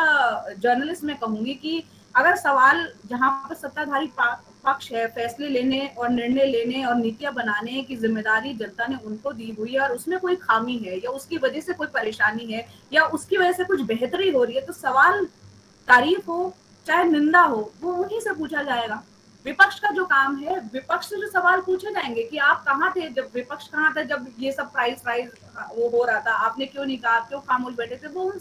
[SPEAKER 4] जर्नलिस्ट मैं कहूंगी कि अगर सवाल जहाँ पर सत्ताधारी पक्ष है, फैसले लेने और निर्णय लेने और नीतियां बनाने की जिम्मेदारी जनता ने उनको दी हुई है और उसमें कोई खामी है या उसकी वजह से कोई परेशानी है या उसकी वजह से कुछ बेहतरी हो रही है, तो सवाल तारीफ हो चाहे निंदा हो वो उन्हीं से पूछा जाएगा। विपक्ष का जो काम है, विपक्ष से जो सवाल पूछे जाएंगे कि आप कहाँ थे जब, विपक्ष कहाँ था जब ये सब प्राइस वो हो रहा था, आपने क्यों नहीं कहा, क्यों खामोश बैठे थे, वो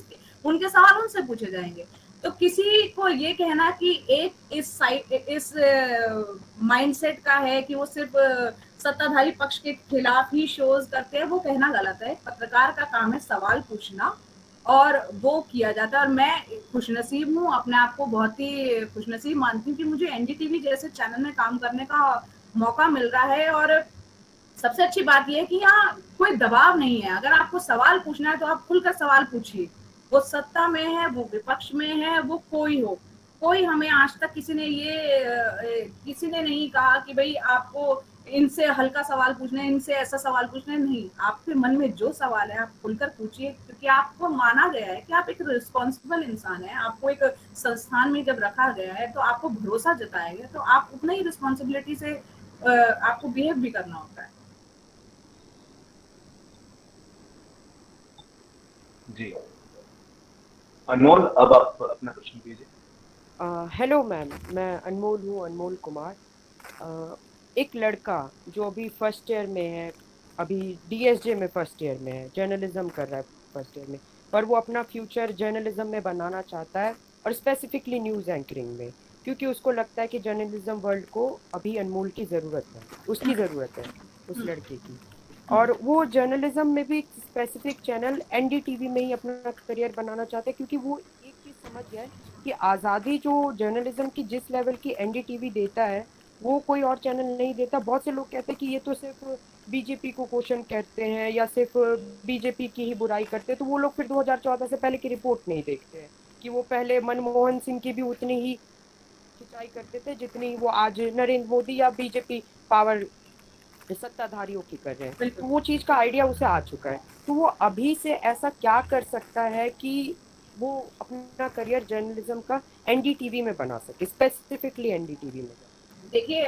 [SPEAKER 4] उनके सवाल उनसे पूछे जाएंगे। तो किसी को ये कहना कि एक इस माइंडसेट का है कि वो सिर्फ सत्ताधारी पक्ष के खिलाफ ही शोज करते हैं, वो कहना गलत है। पत्रकार का काम है सवाल पूछना और वो किया जाता है। और मैं खुशनसीब हूँ, अपने आप को बहुत ही खुशनसीब मानती हूँ कि मुझे एनडीटीवी जैसे चैनल में काम करने का मौका मिल रहा है। और सबसे अच्छी बात यह है कि यहाँ कोई दबाव नहीं है। अगर आपको सवाल पूछना है तो आप खुलकर सवाल पूछिए, वो सत्ता में है, वो विपक्ष में है, वो कोई हो। कोई हमें आज तक किसी ने नहीं कहा कि भाई आपको इनसे हल्का सवाल पूछना है, इनसे ऐसा सवाल पूछना है। नहीं, आपके मन में जो सवाल है आप खुलकर पूछिए, क्योंकि आपको माना गया है कि आप एक रिस्पॉन्सिबल इंसान है। आपको एक संस्थान में जब रखा गया है तो आपको भरोसा जताया गया, तो आप उतना ही रिस्पॉन्सिबिलिटी से आपको बिहेव भी करना होता है।
[SPEAKER 2] जी अनमोल, अब आप अपना प्रश्न कीजिए।
[SPEAKER 1] हेलो मैम, मैं अनमोल हूँ, अनमोल कुमार। एक लड़का जो अभी फर्स्ट ईयर में है, अभी डीएसजे में फर्स्ट ईयर में है, जर्नलिज्म कर रहा है फर्स्ट ईयर में, पर वो अपना फ्यूचर जर्नलिज्म में बनाना चाहता है और स्पेसिफिकली न्यूज़ एंकरिंग में, क्योंकि उसको लगता है कि जर्नलिज्म वर्ल्ड को अभी अनमोल की ज़रूरत है, उसकी ज़रूरत है उस लड़के की। और वो जर्नलिज्म में भी स्पेसिफिक चैनल एनडीटीवी में ही अपना करियर बनाना चाहते हैं, क्योंकि वो एक चीज़ समझ गया है कि आज़ादी जो जर्नलिज्म की जिस लेवल की एनडीटीवी देता है वो कोई और चैनल नहीं देता। बहुत से लोग कहते हैं कि ये तो सिर्फ बीजेपी को क्वेश्चन करते हैं या सिर्फ बीजेपी की ही बुराई करते हैं, तो वो लोग फिर 2014 से पहले की रिपोर्ट नहीं देखते हैं कि वो पहले मनमोहन सिंह की भी उतनी ही खिंचाई करते थे जितनी वो आज नरेंद्र मोदी या बीजेपी पावर सत्ताधारियों की कर रहे हैं। तो वो चीज़ का आइडिया उसे आ चुका है, तो वो अभी से ऐसा क्या कर सकता है कि वो अपना करियर जर्नलिज्म का एनडीटीवी में बना सके, स्पेसिफिकली एनडीटीवी में।
[SPEAKER 4] देखिए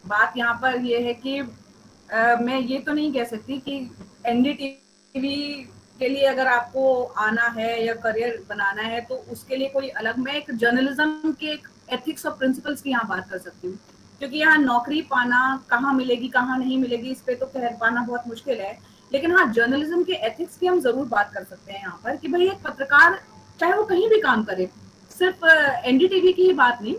[SPEAKER 4] बात यहाँ पर ये है कि मैं ये तो नहीं कह सकती कि एनडीटीवी के लिए अगर आपको आना है या करियर बनाना है तो उसके लिए कोई अलग, मैं एक जर्नलिज्म के एक एथिक्स और प्रिंसिपल्स की यहाँ बात कर सकती हूँ, क्योंकि यहाँ नौकरी पाना कहाँ मिलेगी कहाँ नहीं मिलेगी इस पे तो कह पाना बहुत मुश्किल है। लेकिन हाँ, जर्नलिज्म के एथिक्स की हम जरूर बात कर सकते हैं यहाँ पर कि भाई एक पत्रकार चाहे वो कहीं भी काम करे, सिर्फ एनडीटीवी की ही बात नहीं,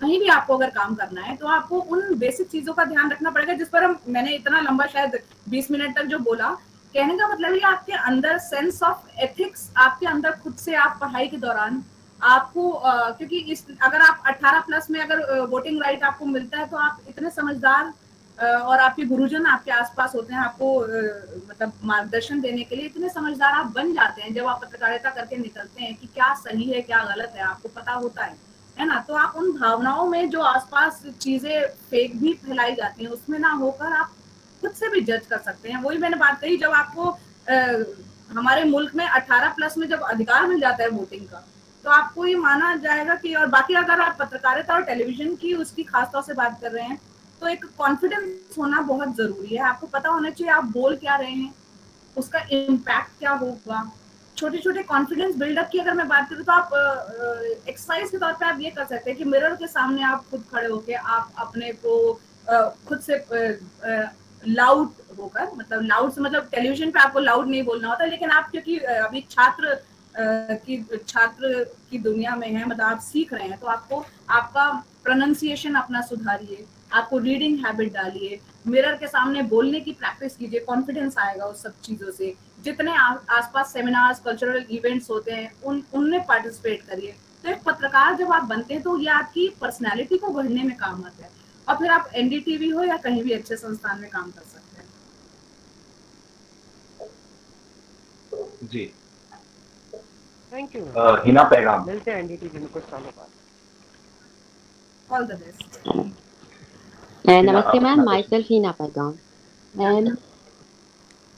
[SPEAKER 4] कहीं भी आपको अगर काम करना है तो आपको उन बेसिक चीजों का ध्यान रखना पड़ेगा जिस पर मैंने इतना लंबा शायद 20 मिनट तक जो बोला। कहने का मतलब ये आपके अंदर सेंस ऑफ एथिक्स, आपके अंदर खुद से आप पढ़ाई के दौरान आपको क्योंकि इस अगर आप 18 प्लस में अगर वोटिंग राइट आपको मिलता है तो आप इतने समझदार और आपके गुरुजन आपके आसपास होते हैं आपको मतलब मार्गदर्शन देने के लिए, इतने समझदार आप बन जाते हैं जब आप पत्रकारिता करके निकलते हैं कि क्या सही है क्या गलत है, आपको पता होता है ना। तो आप उन भावनाओं में जो आसपास चीजें फेक भी फैलाई जाती हैं उसमें ना होकर आप खुद से भी जज कर सकते हैं। वही मैंने बात कही, जब आपको हमारे मुल्क में 18 प्लस में जब अधिकार मिल जाता है वोटिंग का तो आपको ये माना जाएगा कि, और बाकी अगर आप पत्रकारिता और टेलीविजन की उसकी खास तौर से बात कर रहे हैं तो एक कॉन्फिडेंस होना बहुत जरूरी है। आपको पता होना चाहिए आप बोल क्या रहे हैं, उसका इम्पैक्ट क्या होगा। छोटे छोटे कॉन्फिडेंस बिल्डअप की अगर मैं बात करूँ तो आप एक्सरसाइज के तौर पे आप ये कर सकते हैं कि मिरर के सामने आप खुद खड़े होके आप अपने को खुद से लाउड होकर, मतलब लाउड से मतलब टेलीविजन पे आपको लाउड नहीं बोलना होता, लेकिन आप क्योंकि अभी छात्र की दुनिया में है, मतलब आप सीख रहे हैं तो आपको आपका प्रोनाउंसिएशन अपना सुधारिए, आपको रीडिंग हैबिट डालिए, मिरर के सामने बोलने की प्रैक्टिस कीजिए, कॉन्फिडेंस आएगा उस सब चीजों से। जितने आसपास सेमिनार्स कल्चरल इवेंट्स होते हैं उनमें पार्टिसिपेट करिए। तो एक पत्रकार जब आप बनते हैं तो ये आपकी पर्सनैलिटी को बढ़ने में काम आता है और फिर आप एनडीटीवी हो या कहीं भी अच्छे संस्थान में काम कर सकते हैं।
[SPEAKER 2] जी
[SPEAKER 1] थैंक यू।
[SPEAKER 2] हिना पैगाम,
[SPEAKER 1] मिलते हैं एनडीटीवी में कुछ सालों बाद।
[SPEAKER 4] All the best.
[SPEAKER 7] Namaste ma'am, myself Hina Pagan. And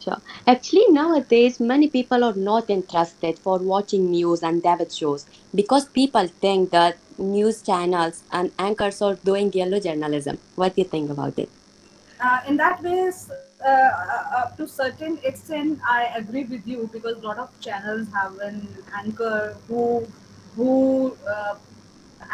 [SPEAKER 7] sure. Actually nowadays many people are not interested for watching news and debate shows because people think that news channels and anchors are doing yellow journalism. What do you think about it?
[SPEAKER 4] In that ways, up to certain extent, I agree with you because a lot of channels have an anchor who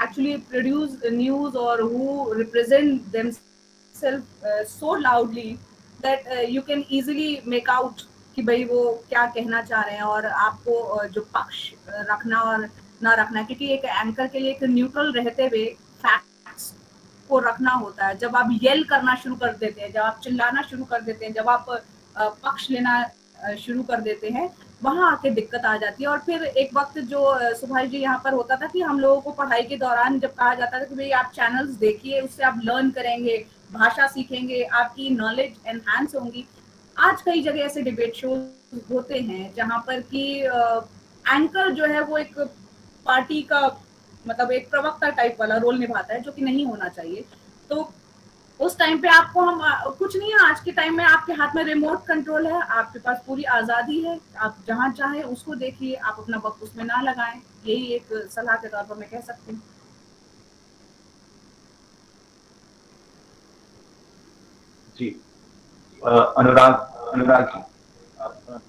[SPEAKER 4] actually produce the news or who represent themselves so loudly that you can easily make out कि भाई वो क्या कहना चाह रहे हैं और आपको जो पक्ष रखना और ना रखना, क्योंकि एक एंकर के लिए एक न्यूट्रल रहते हुए फैक्ट्स को रखना होता है। जब आप येल करना शुरू कर देते हैं, जब आप चिल्लाना शुरू कर देते हैं, जब आप पक्ष लेना शुरू कर देते हैं, वहां आके दिक्कत आ जाती है। और फिर एक वक्त जो सुभाष जी यहाँ पर होता था कि हम लोगों को पढ़ाई के दौरान जब कहा जाता था कि भाई आप चैनल्स देखिए, उससे आप लर्न करेंगे, भाषा सीखेंगे, आपकी नॉलेज एनहांस होंगी। आज कई जगह ऐसे डिबेट शो होते हैं जहाँ पर कि एंकर जो है वो एक पार्टी का मतलब एक प्रवक्ता टाइप वाला रोल निभाता है, जो कि नहीं होना चाहिए। तो उस टाइम पे आपको हम कुछ नहीं है, आज के टाइम में आपके हाथ में रिमोट कंट्रोल है, आपके पास पूरी आजादी है, आप जहां चाहे उसको देखिए, आप अपना वक्त उसमें ना लगाएं। यही एक सलाह के तौर पर मैं कह सकती हूँ।
[SPEAKER 2] जी अनुराग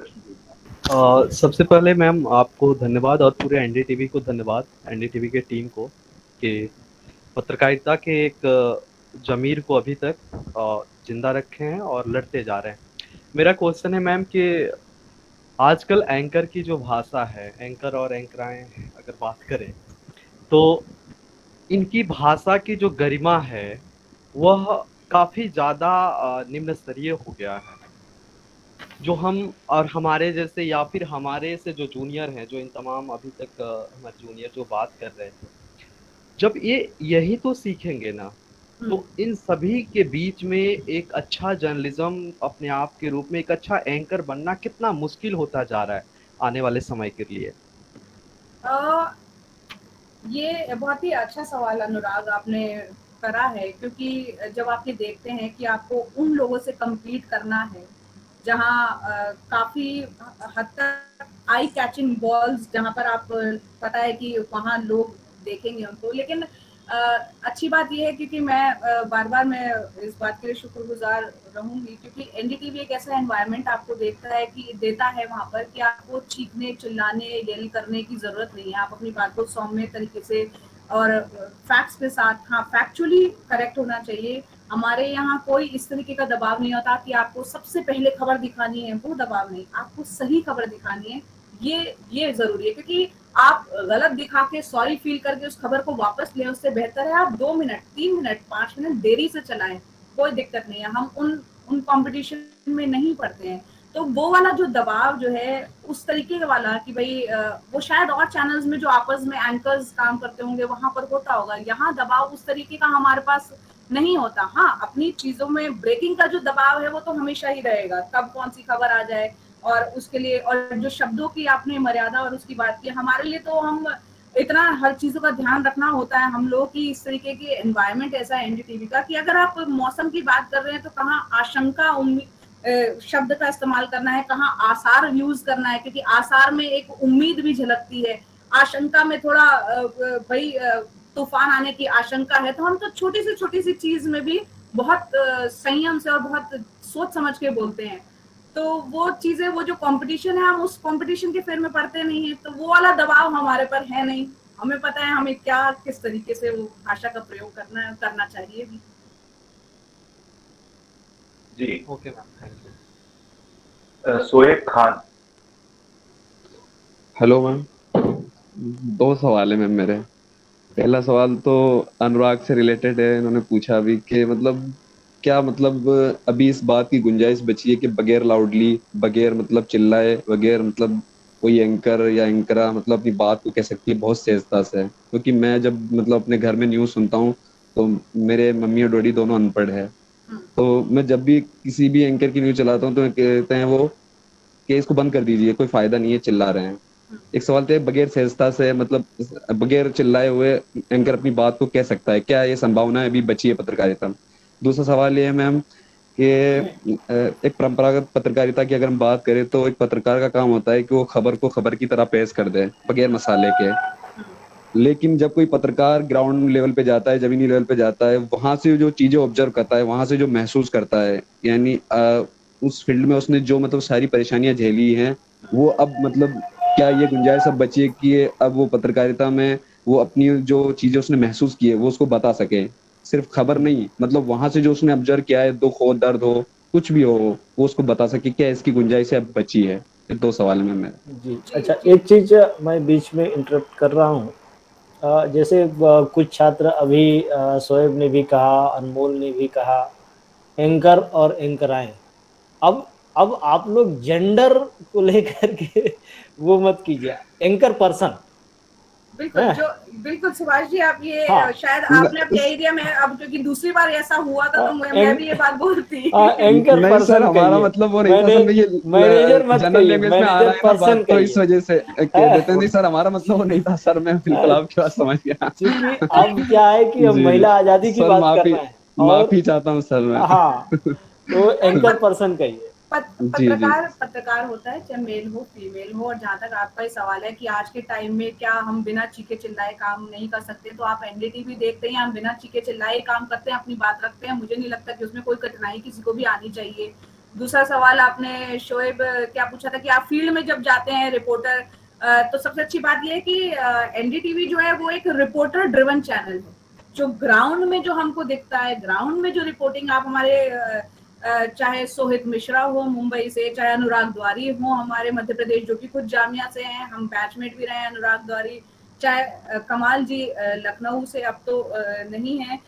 [SPEAKER 2] जी,
[SPEAKER 8] सबसे पहले मैम आपको धन्यवाद और पूरे एनडीटीवी को धन्यवाद, एनडीटीवी के टीम को कि पत्रकारिता के एक जमीर को अभी तक जिंदा रखे हैं और लड़ते जा रहे हैं। मेरा क्वेश्चन है मैम कि आजकल एंकर की जो भाषा है, एंकर और एंकराएं अगर बात करें तो इनकी भाषा की जो गरिमा है वह काफ़ी ज़्यादा निम्न स्तरीय हो गया है। जो हम और हमारे जैसे या फिर हमारे से जो जूनियर हैं, जो इन तमाम अभी तक हमारे जूनियर जो बात कर रहे थे, जब ये यही तो सीखेंगे ना, तो इन सभी के बीच में एक अच्छा जर्नलिज्म अपने आप के रूप में एक अच्छा एंकर बनना कितना मुश्किल होता जा रहा है आने वाले समय के लिए।
[SPEAKER 4] ये बहुत ही अच्छा सवाल अनुराग आपने करा है, क्योंकि जब आप ये देखते हैं कि आपको उन लोगों से कम्पीट करना है जहाँ काफी हद तक आई कैचिंग बॉल्स, जहाँ पर आप पता है कि वहाँ लोग देखेंगे उनको। लेकिन अच्छी बात यह है क्योंकि मैं बार बार मैं इस बात के लिए शुक्रगुजार रहूंगी क्योंकि एनडीटीवी एक ऐसा एनवायरनमेंट आपको देता है वहाँ पर कि आपको चीखने, चिल्लाने, येल करने की जरूरत नहीं है। आप अपनी बात को सौम्य तरीके से और फैक्ट्स के साथ, हाँ फैक्चुअली करेक्ट होना चाहिए। हमारे यहाँ कोई इस तरीके का दबाव नहीं होता कि आपको सबसे पहले खबर दिखानी है, वो दबाव नहीं, आपको सही खबर दिखानी है, ये जरूरी है। क्योंकि आप गलत दिखा के सॉरी फील करके उस खबर को वापस लें, उससे बेहतर है आप 2 मिनट 3 मिनट 5 मिनट देरी से चलाएं, कोई दिक्कत नहीं है। हम उन कंपटीशन में नहीं पढ़ते हैं। तो वो वाला जो दबाव जो है उस तरीके वाला कि भाई वो शायद और चैनल्स में जो आपस में एंकर्स काम करते होंगे वहां पर होता होगा, यहाँ दबाव उस तरीके का हमारे पास नहीं होता। हाँ, अपनी चीजों में ब्रेकिंग का जो दबाव है वो तो हमेशा ही रहेगा, कब कौन सी खबर आ जाए और उसके लिए, और जो शब्दों की आपने मर्यादा और उसकी बात की, हमारे लिए तो हम इतना हर चीजों का ध्यान रखना होता है हम लोग की, इस तरीके के एनवायरनमेंट ऐसा है एनडीटीवी का कि अगर आप मौसम की बात कर रहे हैं तो कहाँ आशंका शब्द का इस्तेमाल करना है, कहाँ आसार यूज करना है, क्योंकि आसार में एक उम्मीद भी झलकती है, आशंका में थोड़ा भाई तूफान आने की आशंका है। तो हम तो छोटी सी चीज में भी बहुत संयम से और बहुत सोच समझ के बोलते हैं। तो वो चीजें, वो जो कंपटीशन है, हम उस कंपटीशन के फेर में पढ़ते नहीं है, तो वो वाला दबाव हमारे पर है नहीं। हमें पता है हमें क्या किस तरीके से वो भाषा का प्रयोग करना चाहिए भी।
[SPEAKER 2] जी
[SPEAKER 8] okay ma'am, thank you.
[SPEAKER 2] Shoaib Khan.
[SPEAKER 9] Hello ma'am, 2 सवाल है मैम मेरे। पहला सवाल तो अनुराग से रिलेटेड है। इन्होंने पूछा अभी कि मतलब क्या मतलब अभी इस बात की गुंजाइश बची है कि बगैर लाउडली, बगैर मतलब चिल्लाए, बगैर मतलब कोई एंकर या एंकरा मतलब अपनी बात को कह सकती है बहुत सहजता से? क्योंकि मैं जब मतलब अपने घर में न्यूज़ सुनता हूँ तो मेरे मम्मी और डैडी दोनों अनपढ़ है, तो मैं जब भी किसी भी एंकर की न्यूज़ चलाता हूँ तो कहते हैं वो कि इसको बंद कर दीजिए, कोई फायदा नहीं है, चिल्ला रहे हैं। एक सवाल तो है, बगैर सहजता से मतलब बगैर चिल्लाए हुए एंकर अपनी बात को कह सकता है, क्या ये संभावना अभी बची है पत्रकारिता में? दूसरा सवाल ये है मैम कि एक परंपरागत पत्रकारिता की अगर हम बात करें तो एक पत्रकार का काम होता है कि वो खबर को खबर की तरह पेश कर दे बगैर मसाले के। लेकिन जब कोई पत्रकार ग्राउंड लेवल पे जाता है, जमीनी लेवल पे जाता है, वहां से जो चीजें ऑब्जर्व करता है, वहां से जो महसूस करता है, यानी उस फील्ड में उसने जो मतलब सारी परेशानियां झेली हैं, वो अब मतलब क्या ये गुंजाइश अब बची है कि अब वो पत्रकारिता में वो अपनी जो चीजें उसने महसूस की है वो उसको बता सके? सिर्फ खबर नहीं, मतलब वहां से जो उसने ऑब्जर्व किया है, दुख हो, दर्द हो, कुछ भी हो, वो उसको बता सके। क्या इसकी गुंजाइश अब बची है? ये 2 सवाल है मैम।
[SPEAKER 5] जी अच्छा, एक चीज मैं बीच में इंटरप्ट कर रहा हूँ। जैसे कुछ छात्र अभी शोएब ने भी कहा, अनमोल ने भी कहा, एंकर और एंकराएं। अब आप लोग जेंडर को लेकर के वो मत कीजिए, एंकर पर्सन।
[SPEAKER 4] बिल्कुल सुभाष जी, आप ये शायद
[SPEAKER 9] हाँ,
[SPEAKER 4] आपने अपने एरिया में, अब क्योंकि दूसरी बार ऐसा हुआ था तो मैं भी ये बात बोलती।
[SPEAKER 5] एंकर
[SPEAKER 9] नहीं
[SPEAKER 5] पर्सन
[SPEAKER 9] सर, हमारा मतलब वो नहीं था सर, ये
[SPEAKER 5] मैनेजर मत
[SPEAKER 9] जनरल लैंग्वेज में आ रहा है ना बात, तो इस वजह से कह देते हैं। नहीं सर, हमारा मतलब वो नहीं था सर, मैं बिल्कुल आपकी बात समझ गया।
[SPEAKER 5] क्योंकि अब क्या है कि अब महिला आजादी की बात कर रहे हैं,
[SPEAKER 9] माफी चाहता हूँ सर मैं।
[SPEAKER 5] हाँ, तो एंकर पर्सन कहिए।
[SPEAKER 4] पत्रकार होता है चाहे मेल हो फीमेल हो। और जहाँ तक आपका ही सवाल है कि आज के टाइम में क्या हम बिना चीखे चिल्लाए काम नहीं कर सकते, तो आप एनडीटीवी देखते हैं, हम बिना चीखे चिल्लाए काम करते हैं, अपनी बात रखते हैं। मुझे नहीं लगता कि उसमें कोई कठिनाई किसी को भी आनी चाहिए। दूसरा सवाल आपने शोएब क्या पूछा था कि आप फील्ड में जब जाते हैं रिपोर्टर, तो सबसे अच्छी बात यह है कि एनडीटीवी जो है वो एक रिपोर्टर ड्रिवन चैनल है। जो ग्राउंड में जो हमको दिखता है, ग्राउंड में जो रिपोर्टिंग, आप हमारे चाहे सोहित मिश्रा हो मुंबई से, चाहे अनुराग द्वारी हो हमारे मध्य प्रदेश जो कि खुद जामिया से हैं, हम बैचमेट भी रहे हैं अनुराग द्वारी, चाहे कमाल जी लखनऊ से अब तो नहीं है,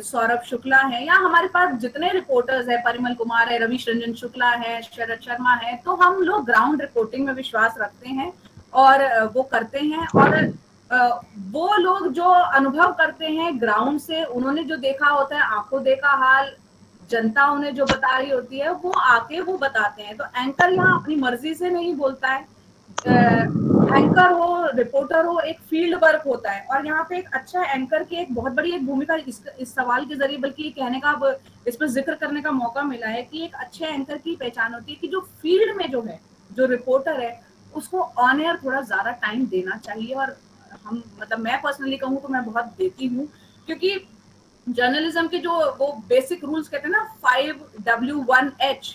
[SPEAKER 4] सौरभ शुक्ला है, या हमारे पास जितने रिपोर्टर्स है, परिमल कुमार है, रविश रंजन शुक्ला है, शरद शर्मा है, तो हम लोग ग्राउंड रिपोर्टिंग में विश्वास रखते हैं और वो करते हैं। और वो लोग जो अनुभव करते हैं ग्राउंड से, उन्होंने जो देखा होता है, आंखों देखा हाल, जनता उन्हें जो बता रही होती है वो आके वो बताते हैं। तो एंकर यहाँ अपनी मर्जी से नहीं बोलता है, एंकर हो रिपोर्टर हो, एक फील्ड वर्क होता है। और यहाँ पे एक अच्छा एंकर की एक बहुत बड़ी एक भूमिका इस सवाल के जरिए, बल्कि कहने का, अब इस पर जिक्र करने का मौका मिला है कि एक अच्छे एंकर की पहचान होती है कि जो फील्ड में जो है, जो रिपोर्टर है, उसको ऑन एयर थोड़ा ज्यादा टाइम देना चाहिए। और हम मतलब मैं पर्सनली कहूँ तो मैं बहुत देती हूँ, क्योंकि जर्नलिज्म के जो वो बेसिक रूल्स कहते हैं ना, 5W1H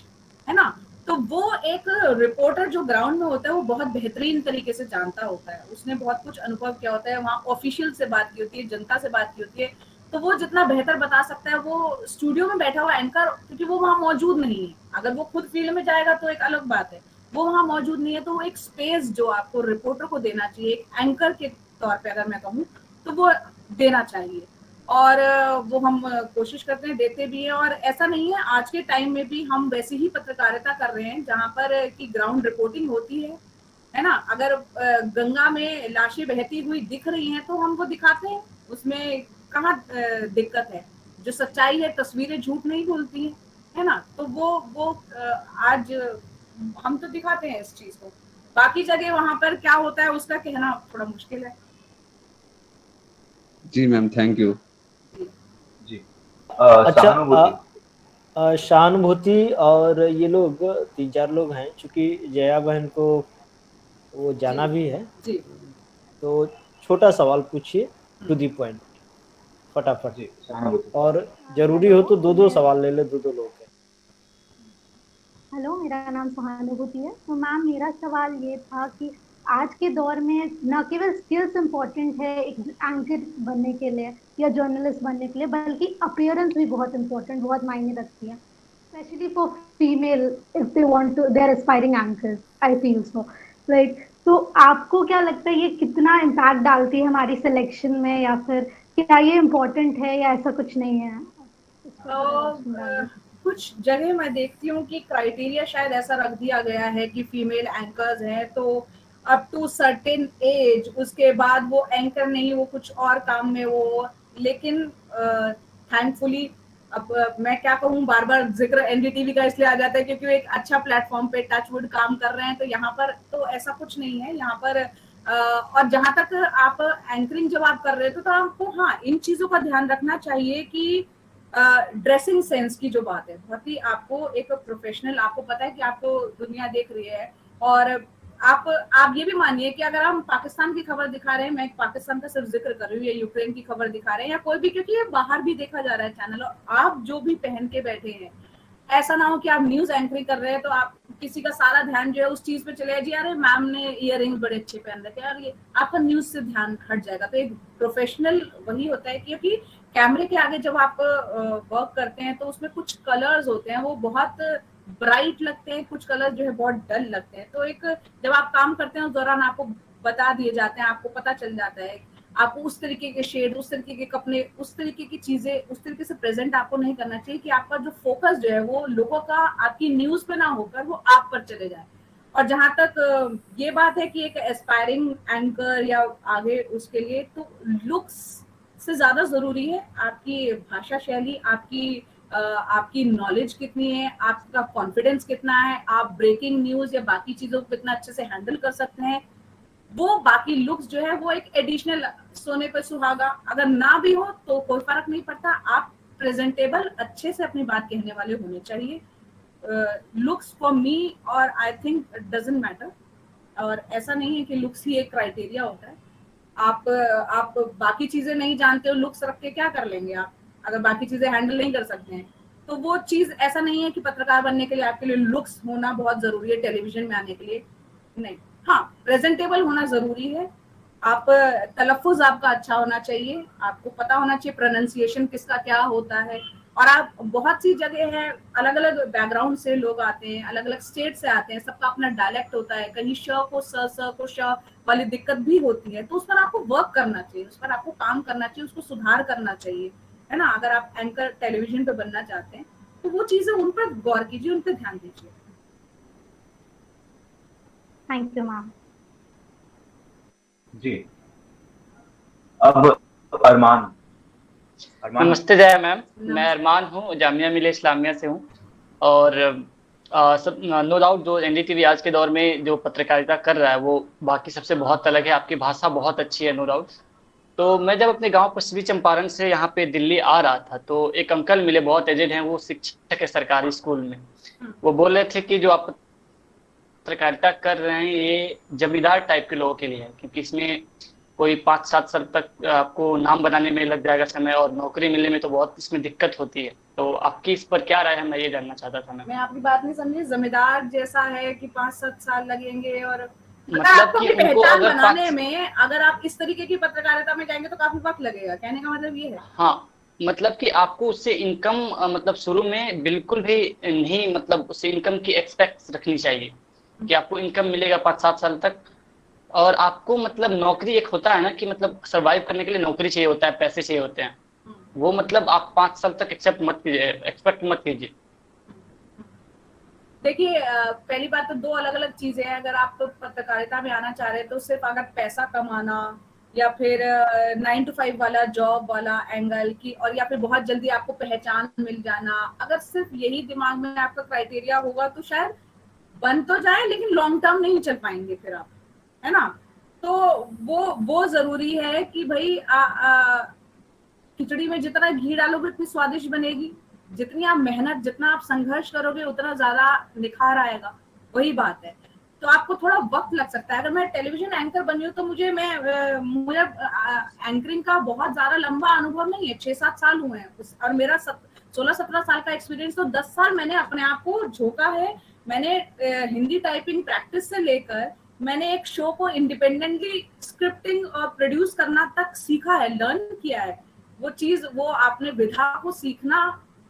[SPEAKER 4] है ना, तो वो एक रिपोर्टर जो ग्राउंड में होता है वो बहुत बेहतरीन तरीके से जानता होता है। उसने बहुत कुछ अनुभव किया होता है, वहाँ ऑफिशियल से बात की होती है, जनता से बात की होती है, तो वो जितना बेहतर बता सकता है वो स्टूडियो में बैठा हुआ एंकर, क्योंकि वो वहाँ मौजूद नहीं है। अगर वो खुद फील्ड में जाएगा तो एक अलग बात है, वो वहाँ मौजूद नहीं है। तो वो एक स्पेस जो आपको रिपोर्टर को देना चाहिए, एक एंकर के तौर पे अगर मैं कहूँ तो वो देना चाहिए, और वो हम कोशिश करते हैं, देते भी हैं। और ऐसा नहीं है, आज के टाइम में भी हम वैसी ही पत्रकारिता कर रहे हैं जहाँ पर कि ग्राउंड रिपोर्टिंग होती है ना। अगर गंगा में लाशें बहती हुई दिख रही हैं तो हम वो दिखाते हैं, उसमें कहाँ दिक्कत है। जो सच्चाई है, तस्वीरें झूठ नहीं बोलती हैं, है ना। तो वो आज हम तो दिखाते हैं इस चीज को। बाकी जगह वहां पर क्या होता है उसका कहना थोड़ा मुश्किल है।
[SPEAKER 9] जी मैम, थैंक यू।
[SPEAKER 2] जी
[SPEAKER 5] अच्छा, सहानुभूति और ये लोग 3-4 लोग हैं, चूंकि जया बहन को वो जाना भी है
[SPEAKER 4] जी।
[SPEAKER 5] तो छोटा सवाल पूछिए, टू दी पॉइंट, फटाफट
[SPEAKER 2] जी।
[SPEAKER 5] और जरूरी हो तो 2-2 सवाल ले ले, 2-2 लोग हैं।
[SPEAKER 3] हेलो, मेरा नाम सहानुभूति है। तो मैम, मेरा सवाल ये था कि आज के दौर में न केवल स्किल्स इम्पोर्टेंट है एक एंकर बनने के लिए या जर्नलिस्ट बनने के लिए, बल्कि अपीयरेंस भी बहुत इम्पोर्टेंट, बहुत मायने रखती है, specially for female if they want to, they are aspiring anchors, I feel so right. तो आपको क्या लगता है ये कितना इम्पैक्ट डालती है हमारी सिलेक्शन में, या फिर क्या ये इम्पोर्टेंट है या ऐसा कुछ नहीं है?
[SPEAKER 4] कुछ जगह मैं देखती हूँ कि क्राइटेरिया शायद ऐसा रख दिया गया है कि फीमेल एंकर्स हैं तो अप टू सर्टेन एज, उसके बाद वो एंकर नहीं, वो कुछ और काम में वो। लेकिन थैंकफुली अब मैं क्या कहूँ, बार बार जिक्र एनडीटीवी का इसलिए आ जाता है क्योंकि वो एक अच्छा प्लेटफॉर्म पे टचवुड काम कर रहे हैं। तो यहाँ पर तो ऐसा कुछ नहीं है यहाँ पर। और जहां तक आप एंकरिंग जब आप कर रहे थे तो आपको हाँ इन चीजों का ध्यान रखना चाहिए कि ड्रेसिंग सेंस की जो बात है, बहुत ही आपको एक प्रोफेशनल, आपको पता है कि आपको दुनिया देख रही है। और आप ये भी मानिए कि अगर हम पाकिस्तान की खबर दिखा रहे हैं, मैं पाकिस्तान का सिर्फ जिक्र कर रही हूँ, या यूक्रेन की खबर दिखा रहे हैं या कोई भी, क्योंकि ये बाहर भी देखा जा रहा है चैनल, और आप जो भी पहन के बैठे हैं, ऐसा ना हो कि आप न्यूज एंकरिंग कर रहे हैं तो आप किसी का सारा ध्यान जो है उस चीज पे चले जाए, अरे मैम ने इयररिंग्स बड़े अच्छे पहन रखे यार, ये आपका न्यूज से ध्यान हट जाएगा। तो एक प्रोफेशनल वही होता है, क्योंकि कैमरे के आगे जब आप वर्क करते हैं तो उसमें कुछ कलर्स होते हैं वो बहुत ब्राइट लगते हैं, कुछ कलर जो है बहुत डल लगते हैं। तो एक जब आप काम करते हैं उस दौरान आपको बता दिए जाते हैं, आपको पता चल जाता है, आपको उस तरीके के शेड, उस तरीके के कपड़े, उस तरीके की चीजें, उस तरीके से प्रेजेंट आपको नहीं करना चाहिए कि आपका जो फोकस जो है वो लोगों का आपकी न्यूज पे ना होकर वो आप पर चले जाए। और जहां तक ये बात है कि एक एस्पायरिंग एंकर या आगे उसके लिए, तो लुक्स से ज्यादा जरूरी है आपकी भाषा शैली, आपकी नॉलेज कितनी है, आपका कॉन्फिडेंस कितना है, आप ब्रेकिंग न्यूज या बाकी चीजों को कितना अच्छे से हैंडल कर सकते हैं। वो बाकी लुक्स जो है वो एक एडिशनल, सोने पे सुहागा, अगर ना भी हो तो कोई फर्क नहीं पड़ता, आप प्रेजेंटेबल अच्छे से अपनी बात कहने वाले होने चाहिए। लुक्स फॉर मी और आई थिंक डजंट मैटर। और ऐसा नहीं है कि लुक्स ही एक क्राइटेरिया होता है। आप बाकी चीजें नहीं जानते हो, लुक्स रख के क्या कर लेंगे आप, अगर बाकी चीजें हैंडल नहीं कर सकते हैं तो वो चीज, ऐसा नहीं है कि पत्रकार बनने के लिए आपके लिए लुक्स होना बहुत जरूरी है, टेलीविजन में आने के लिए नहीं। हाँ, प्रेजेंटेबल होना जरूरी है, आप तलफ्फुज आपका अच्छा होना चाहिए, आपको पता होना चाहिए प्रोनाउंसिएशन किसका क्या होता है। और आप बहुत सी जगह है, अलग अलग बैकग्राउंड से लोग आते हैं, अलग अलग स्टेट से आते हैं, सबका अपना डायलेक्ट होता है, कहीं श को स को श वाली दिक्कत भी होती है। तो उस पर आपको वर्क करना चाहिए, उस पर आपको काम करना चाहिए, उसको सुधार करना चाहिए, है ना। अगर आप एंकर टेलीविजन पे बनना चाहते हैं तो वो चीजें उन पर गौर कीजिए, उन पर ध्यान दीजिए।
[SPEAKER 3] Thank you ma'am.
[SPEAKER 2] जी, अब अरमान।
[SPEAKER 10] नमस्ते जया मैम, मैं अरमान हूँ, जामिया मिलिया इस्लामिया से हूँ। और सब नो डाउट जो एनडीटीवी आज के दौर में जो पत्रकारिता कर रहा है वो बाकी सबसे बहुत अलग है, आपकी भाषा बहुत अच्छी है, नो डाउट। तो मैं जब अपने गांव पश्चिमी चंपारण से यहाँ पे दिल्ली आ रहा था तो एक अंकल मिले, बहुत एजेड हैं, वो शिक्षक है सरकारी स्कूल में। वो बोल रहे थे कि जो आप पत्रकारिता कर रहे हैं ये जमींदार टाइप के लोगों के लिए है, क्योंकि इसमें कोई 5-7 साल तक आपको नाम बनाने में लग जाएगा समय, और नौकरी मिलने में तो बहुत इसमें दिक्कत होती है। तो आपकी इस पर क्या राय है, मैं ये जानना चाहता था। मैं
[SPEAKER 4] आपकी बात नहीं समझी, जमींदार जैसा है कि 5-7 साल लगेंगे, और
[SPEAKER 10] मतलब कि उनको
[SPEAKER 4] पहचान
[SPEAKER 10] अगर
[SPEAKER 4] बनाने में अगर आप इस तरीके की पत्रकारिता में जाएंगे तो काफी वक्त लगेगा, कहने का मतलब ये है।
[SPEAKER 10] हाँ, मतलब कि आपको उससे इनकम मतलब शुरू में बिल्कुल भी नहीं, मतलब उससे इनकम की एक्सपेक्ट रखनी चाहिए, कि आपको इनकम मिलेगा 5-7 साल तक, और आपको मतलब नौकरी एक होता है ना कि मतलब सर्वाइव करने के लिए नौकरी चाहिए होता है, पैसे चाहिए होते हैं, वो मतलब आप 5 साल तक एक्सपेक्ट मत कीजिए।
[SPEAKER 4] देखिए पहली बात तो 2 अलग-अलग चीजें हैं। अगर आप तो पत्रकारिता में आना चाह रहे हैं तो सिर्फ अगर पैसा कमाना या फिर 9 to 5 वाला जॉब वाला एंगल की, और या फिर बहुत जल्दी आपको पहचान मिल जाना, अगर सिर्फ यही दिमाग में आपका क्राइटेरिया होगा तो शायद बन तो जाए लेकिन लॉन्ग टर्म नहीं चल पाएंगे फिर आप, है ना। तो वो जरूरी है कि भाई खिचड़ी में जितना घी डालोगे उतनी स्वादिष्ट बनेगी, जितनी आप मेहनत, जितना आप संघर्ष करोगे उतना ज्यादा निखार आएगा, वही बात है। तो आपको थोड़ा वक्त लग सकता है। अगर मैं टेलीविजन एंकर बनी हूँ तो मुझे एंकरिंग का बहुत ज्यादा लंबा अनुभव नहीं है, 6-7 साल हुए हैं, और मेरा 16-17 साल का एक्सपीरियंस, तो 10 साल मैंने अपने आप को झोंका है। मैंने हिंदी टाइपिंग प्रैक्टिस से लेकर मैंने एक शो को इंडिपेंडेंटली स्क्रिप्टिंग और प्रोड्यूस करना तक सीखा है, लर्न किया है। वो चीज, वो आपने विधा को सीखना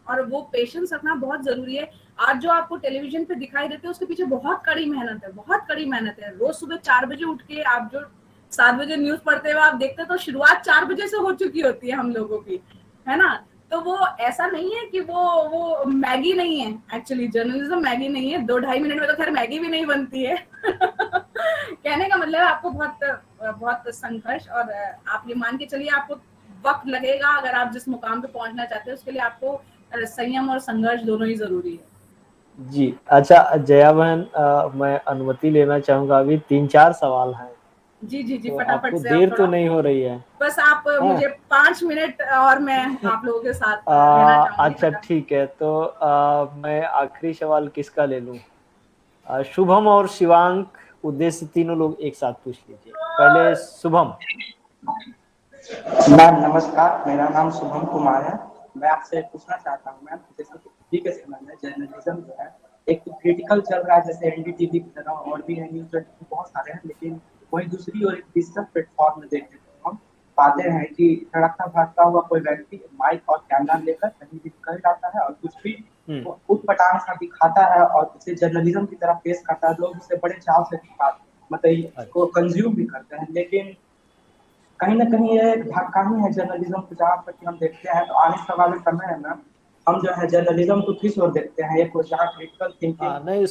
[SPEAKER 4] और वो पेशेंस रखना बहुत जरूरी है। आज जो आपको टेलीविजन पे दिखाई देते हैं उसके पीछे बहुत कड़ी मेहनत है, बहुत कड़ी मेहनत है। रोज सुबह 4 बजे उठ के आप जो 7 बजे न्यूज पढ़ते हुए आप देखते हैं तो शुरुआत 4 बजे से हो चुकी होती है हम लोगों की, है ना। तो वो ऐसा नहीं है कि वो मैगी नहीं है, एक्चुअली जर्नलिज्म मैगी नहीं है। 2-2.5 मिनट में तो खैर मैगी भी नहीं बनती है। कहने का मतलब आपको बहुत संघर्ष, और आप ये मान के चलिए आपको वक्त लगेगा। अगर आप जिस मुकाम पे पहुंचना चाहते हैं उसके लिए आपको संयम और संघर्ष दोनों ही जरूरी है।
[SPEAKER 5] जी अच्छा जया बहन, मैं अनुमति लेना चाहूंगा, अभी 3-4 सवाल हैं।
[SPEAKER 4] जी जी जी,
[SPEAKER 5] तो
[SPEAKER 4] फटाफट
[SPEAKER 5] आपको
[SPEAKER 4] से।
[SPEAKER 5] देर तो नहीं हो रही है?
[SPEAKER 4] बस आप मुझे 5 मिनट और मैं आप लोगों के साथ रहना चाहूंगी।
[SPEAKER 5] अच्छा ठीक है, तो मैं आखिरी सवाल किसका ले लूं? शुभम और शिवांक, उद्देश्य तीनों लोग एक साथ पूछ लीजिए। पहले शुभम।
[SPEAKER 11] मैम नमस्कार, मेरा नाम शुभम कुमार है। मैं आपसे पूछना चाहता हूँ मैम, जैसे कि अभी के समय में जर्नलिज्म जो है एक तो क्रिटिकल चल रहा है, जैसे एनडीटीवी की तरह और भी है, न्यूज बहुत सारे हैं, लेकिन वही दूसरी और एक डिजिटल प्लेटफॉर्म में देखते हैं हम पाते हैं कि तड़कता भागता हुआ कोई व्यक्ति माइक और कैमरा लेकर कहीं भी निकल जाता है और कुछ भी उठपटांग सा दिखाता है और उसे जर्नलिज्म की तरह पेश करता है। लोग उसे बड़े चाव से मतलब इसको कंज्यूम भी करते हैं, लेकिन कहीं ना कहीं ये कहानी है जर्नलिज्म को। जहाँ तक हम देखते हैं तो आने वाले समय है ना, हम जो है जर्नलिज्म को किस ओर देखते हैं, एक जहाँ क्रिटिकल थिंकिंग।
[SPEAKER 5] नहीं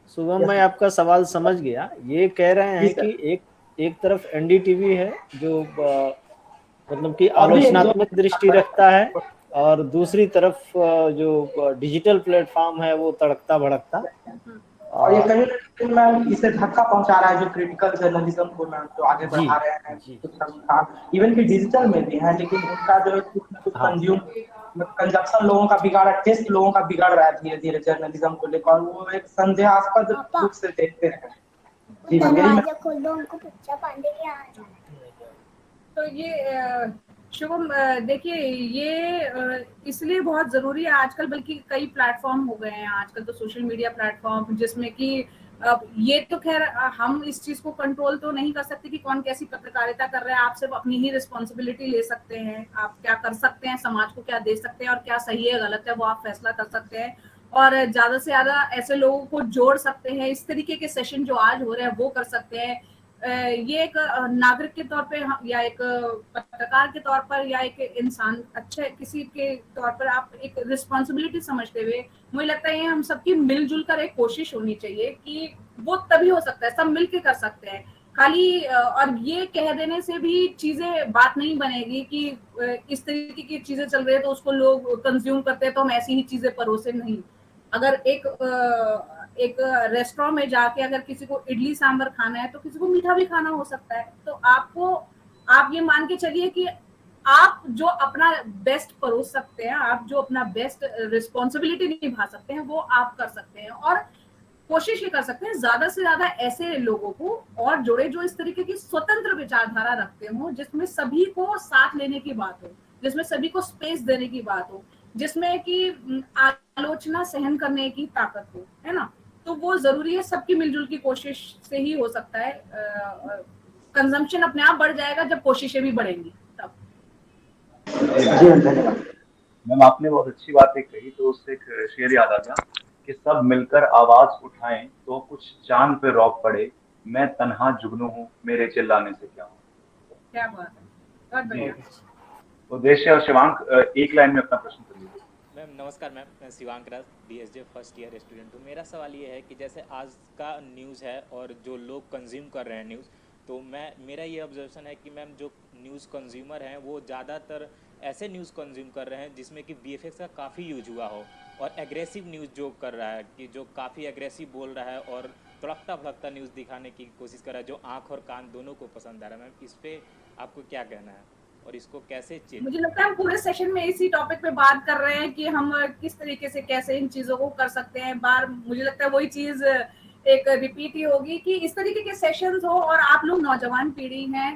[SPEAKER 5] शुभम मैं आपका सवाल समझ गया। ये कह रहे हैं कि एक तरफ एनडीटीवी है जो मतलब कि आलोचनात्मक दृष्टि रखता है, और दूसरी तरफ जो डिजिटल प्लेटफॉर्म है वो तड़कता भड़कता,
[SPEAKER 11] और ये कहीं ना कहीं मैम इसे धक्का पहुंचा रहा है जो क्रिटिकल जर्नलिज्म को मैम तो आगे बढ़ा रहे हैं कुछ संस्थान, इवन कि डिजिटल में भी है, लेकिन उनका जो है कुछ ना कुछ कंजप्शन लोगों का बिगाड़ रहा है, टेस्ट लोगों का बिगाड़ रहा है धीरे धीरे जर्नलिज्म को लेकर, और वो एक संदेहास्पद रूप से देखते हैं। जी
[SPEAKER 4] तो ये शुभम देखिए, ये इसलिए बहुत जरूरी है आजकल, बल्कि कई प्लेटफॉर्म हो गए हैं आजकल तो, सोशल मीडिया प्लेटफॉर्म, जिसमें कि ये तो खैर हम इस चीज को कंट्रोल तो नहीं कर सकते कि कौन कैसी पत्रकारिता कर रहा है। आप सिर्फ अपनी ही रिस्पॉन्सिबिलिटी ले सकते हैं, आप क्या कर सकते हैं, समाज को क्या दे सकते हैं और क्या सही है गलत है वो आप फैसला कर सकते हैं, और ज्यादा से ज्यादा ऐसे लोगों को जोड़ सकते हैं। इस तरीके के सेशन जो आज हो रहे हैं वो कर सकते हैं। ये एक नागरिक के तौर पे या एक पत्रकार के तौर पर या एक इंसान अच्छे किसी के तौर पर आप एक रिस्पॉन्सिबिलिटी समझते हुए, मुझे लगता है ये हम सबकी मिलजुल कर एक कोशिश होनी चाहिए कि वो तभी हो सकता है, सब मिलके कर सकते हैं खाली। और ये कह देने से भी चीजें बात नहीं बनेगी कि इस तरीके की चीजें चल रही है तो उसको लोग कंज्यूम करते हैं तो हम ऐसी ही चीजें परोसे नहीं। अगर एक रेस्टोरेंट में जाके अगर किसी को इडली सांभर खाना है तो किसी को मीठा भी खाना हो सकता है। तो आप ये मान के चलिए कि आप जो अपना बेस्ट परोस सकते हैं, आप जो अपना बेस्ट रिस्पॉन्सिबिलिटी निभा सकते हैं वो आप कर सकते हैं, और कोशिश ये कर सकते हैं ज्यादा से ज्यादा ऐसे लोगों को और जोड़े जो इस तरीके की स्वतंत्र विचारधारा रखते हो, जिसमें सभी को साथ लेने की बात हो, जिसमें सभी को स्पेस देने की बात हो, जिसमें कि आलोचना सहन करने की ताकत हो, है ना। तो वो जरूरी है, सबकी मिलजुल की कोशिश से ही हो सकता है। कंजम्पशन अपने आप बढ़ जाएगा जब कोशिशें भी बढ़ेंगी तब।
[SPEAKER 2] मैम आपने बहुत अच्छी बात एक कही, तो उससे एक शेर याद आ गया कि सब मिलकर आवाज उठाएं तो कुछ चांद पे रॉक पड़े, मैं तन्हा जुगनू हूँ, मेरे चिल्लाने से क्या हो।
[SPEAKER 4] क्या बात है, बहुत बढ़िया।
[SPEAKER 2] उद्देश्य और शिवांक एक लाइन में अपना प्रश्न कर लीजिए।
[SPEAKER 12] मैम नमस्कार मैम, मैं शिवांक राज DSJ फर्स्ट ईयर स्टूडेंट हूँ। मेरा सवाल ये है कि जैसे आज का न्यूज़ है और जो लोग कंज्यूम कर रहे हैं न्यूज़, तो मेरा ये ऑब्जर्वेशन है कि मैम जो न्यूज़ कंज्यूमर हैं वो ज़्यादातर ऐसे न्यूज़ कंज्यूम कर रहे हैं जिसमें कि VFX का काफ़ी यूज हुआ हो, और एग्रेसिव न्यूज़ जो कर रहा है कि जो काफ़ी एग्रेसिव बोल रहा है और तड़कता भड़कता न्यूज़ दिखाने की कोशिश कर रहा है, जो आँख और कान दोनों को पसंद आ रहा है। मैम इस पर आपको क्या कहना है और इसको कैसे चेंज?
[SPEAKER 4] मुझे लगता है हम पूरे सेशन में इसी टॉपिक पे बात कर रहे हैं कि हम किस तरीके से कैसे इन चीजों को कर सकते हैं। बार मुझे लगता है वही चीज एक रिपीट ही होगी कि इस तरीके के सेशंस हो, और आप लोग नौजवान पीढ़ी हैं,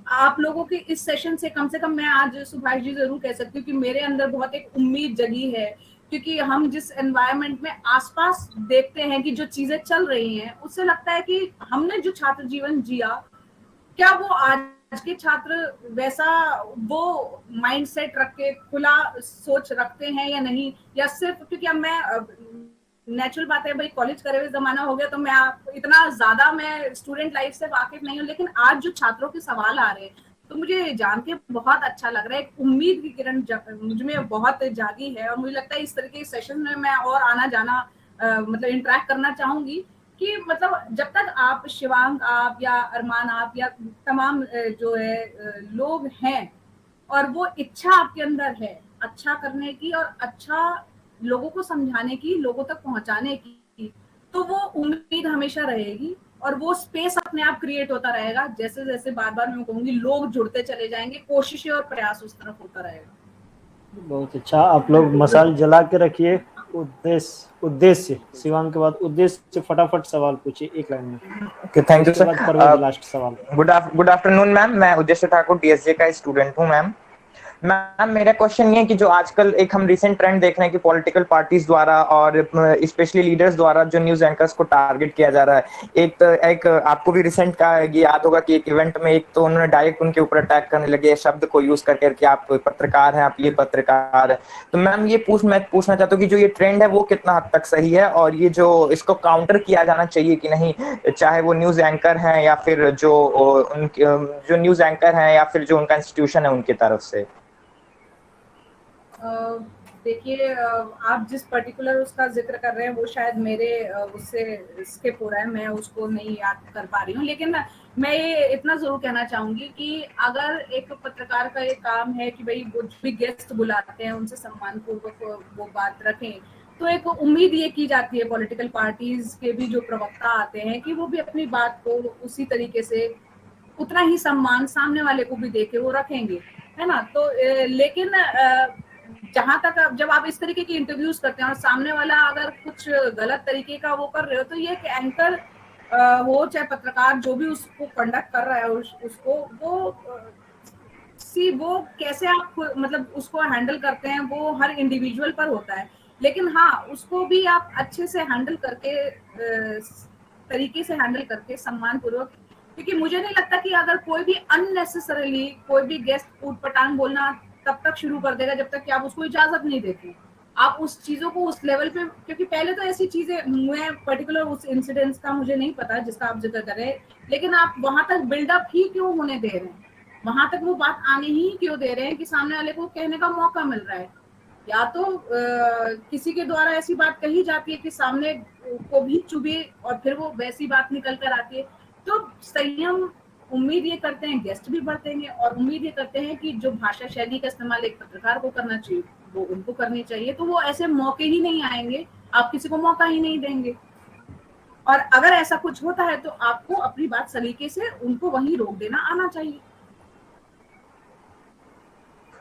[SPEAKER 4] आप लोगों के इस सेशन से कम मैं आज सुभाष जी जरूर कह सकती हूँ कि मेरे अंदर बहुत एक उम्मीद जगी है, क्योंकि हम जिस एनवायरनमेंट में आसपास देखते हैं कि जो चीजें चल रही हैं, उससे लगता है कि हमने जो छात्र जीवन जिया, क्या वो आज के छात्र वैसा वो माइंडसेट रख के खुला सोच रखते हैं या नहीं, या सिर्फ क्योंकि अब मैं नेचुरल बात है भाई, कॉलेज करे हुए जमाना हो गया, तो मैं इतना ज्यादा मैं स्टूडेंट लाइफ से वाकिफ नहीं हूँ, लेकिन आज जो छात्रों के सवाल आ रहे हैं तो मुझे जान के बहुत अच्छा लग रहा है। एक उम्मीद की किरण मुझ में बहुत जागी है, और मुझे लगता है इस तरीके के सेशन में मैं और आना जाना मतलब इंटरेक्ट करना चाहूंगी कि मतलब जब तक आप शिवांक, आप या अरमान, आप या तमाम जो है लोग हैं और वो इच्छा आपके अंदर है अच्छा करने की और अच्छा लोगों को समझाने की, लोगों तक पहुंचाने की, तो वो उम्मीद हमेशा रहेगी और वो स्पेस अपने आप क्रिएट होता रहेगा। जैसे जैसे बार बार मैं कहूंगी, लोग जुड़ते चले जाएंगे, कोशिशें और प्रयास उस तरफ होता रहेगा।
[SPEAKER 5] बहुत अच्छा, आप लोग मसाल जला के रखिए। उद्देश्य शिवांग के बाद उद्देश्य से फटाफट सवाल पूछिए एक लाइन में।
[SPEAKER 13] Okay, thank you sir.
[SPEAKER 5] Last सवाल।
[SPEAKER 13] गुड आफ्टरनून मैम, मैं उद्देश्य ठाकुर DSJ का स्टूडेंट हूँ। मैम मेरा क्वेश्चन ये है कि जो आजकल एक हम रिसेंट ट्रेंड देख रहे हैं कि पॉलिटिकल पार्टीज द्वारा और स्पेशली लीडर्स द्वारा जो न्यूज एंकर्स को टारगेट किया जा रहा है, एक आपको भी रिसेंट का ये याद होगा कि एक इवेंट में एक तो उन्होंने डायरेक्ट उनके ऊपर अटैक करने लगे शब्द को यूज करके कि आप पत्रकार हैं, आप ये पत्रकार है। तो मैम मैं पूछना चाहता हूँ कि जो ये ट्रेंड है वो कितना हद तक सही है, और ये जो इसको काउंटर किया जाना चाहिए कि नहीं, चाहे वो न्यूज एंकर हैं या फिर जो न्यूज एंकर हैं या फिर जो उनका इंस्टीट्यूशन है उनकी तरफ से।
[SPEAKER 4] देखिए, आप जिस पर्टिकुलर उसका जिक्र कर रहे हैं वो शायद मेरे उससे स्किप हो रहा है, मैं उसको नहीं याद कर पा रही हूँ, लेकिन मैं ये इतना जरूर कहना चाहूंगी कि अगर एक पत्रकार का ये काम है कि भाई वो भी गेस्ट बुलाते हैं उनसे सम्मानपूर्वक वो बात रखें, तो एक उम्मीद ये की जाती है पॉलिटिकल पार्टीज के भी जो प्रवक्ता आते हैं कि वो भी अपनी बात को उसी तरीके से उतना ही सम्मान सामने वाले को भी देके वो रखेंगे, है ना। तो लेकिन जहां तक जब आप इस तरीके की इंटरव्यूज करते हैं और सामने वाला अगर कुछ गलत तरीके का वो कर रहे हो, तो ये एंकर हो चाहे पत्रकार जो भी उसको कंडक्ट कर रहा है उसको वो कैसे आप मतलब उसको हैंडल करते हैं वो हर इंडिविजुअल पर होता है, लेकिन हाँ उसको भी आप अच्छे से हैंडल करके तरीके से हैंडल करके सम्मान पूर्वक, क्योंकि मुझे नहीं लगता कि अगर कोई भी अननेसेसरीली कोई भी गेस्ट ऊटपटांग बोलना तब तक शुरू कर देगा जब तक कि आप उसको इजाजत नहीं देते, आप उस चीजों को उस लेवल पे, क्योंकि पहले तो ऐसी चीजें मैं पर्टिकुलर उस इंसिडेंट्स का मुझे नहीं पता जिसका आप जिक्र कर रहे हैं, लेकिन आप वहां तक बिल्डअप ही क्यों होने दे रहे हैं, वहां तक वो बात आने ही क्यों दे रहे हैं कि सामने वाले को कहने का मौका मिल रहा है, या तो किसी के द्वारा ऐसी बात कही जाती है कि सामने को भी चुभे और फिर वो वैसी बात निकल कर आती है। तो संयम उम्मीद ये करते हैं गेस्ट भी बढ़तेंगे, और उम्मीद ये करते हैं कि जो भाषा शैली का इस्तेमाल एक पत्रकार को करना चाहिए वो उनको करनी चाहिए, तो वो ऐसे मौके ही नहीं आएंगे, आप किसी को मौका ही नहीं देंगे, और अगर ऐसा कुछ होता है तो आपको अपनी बात सलीके से उनको वहीं रोक देना आना चाहिए।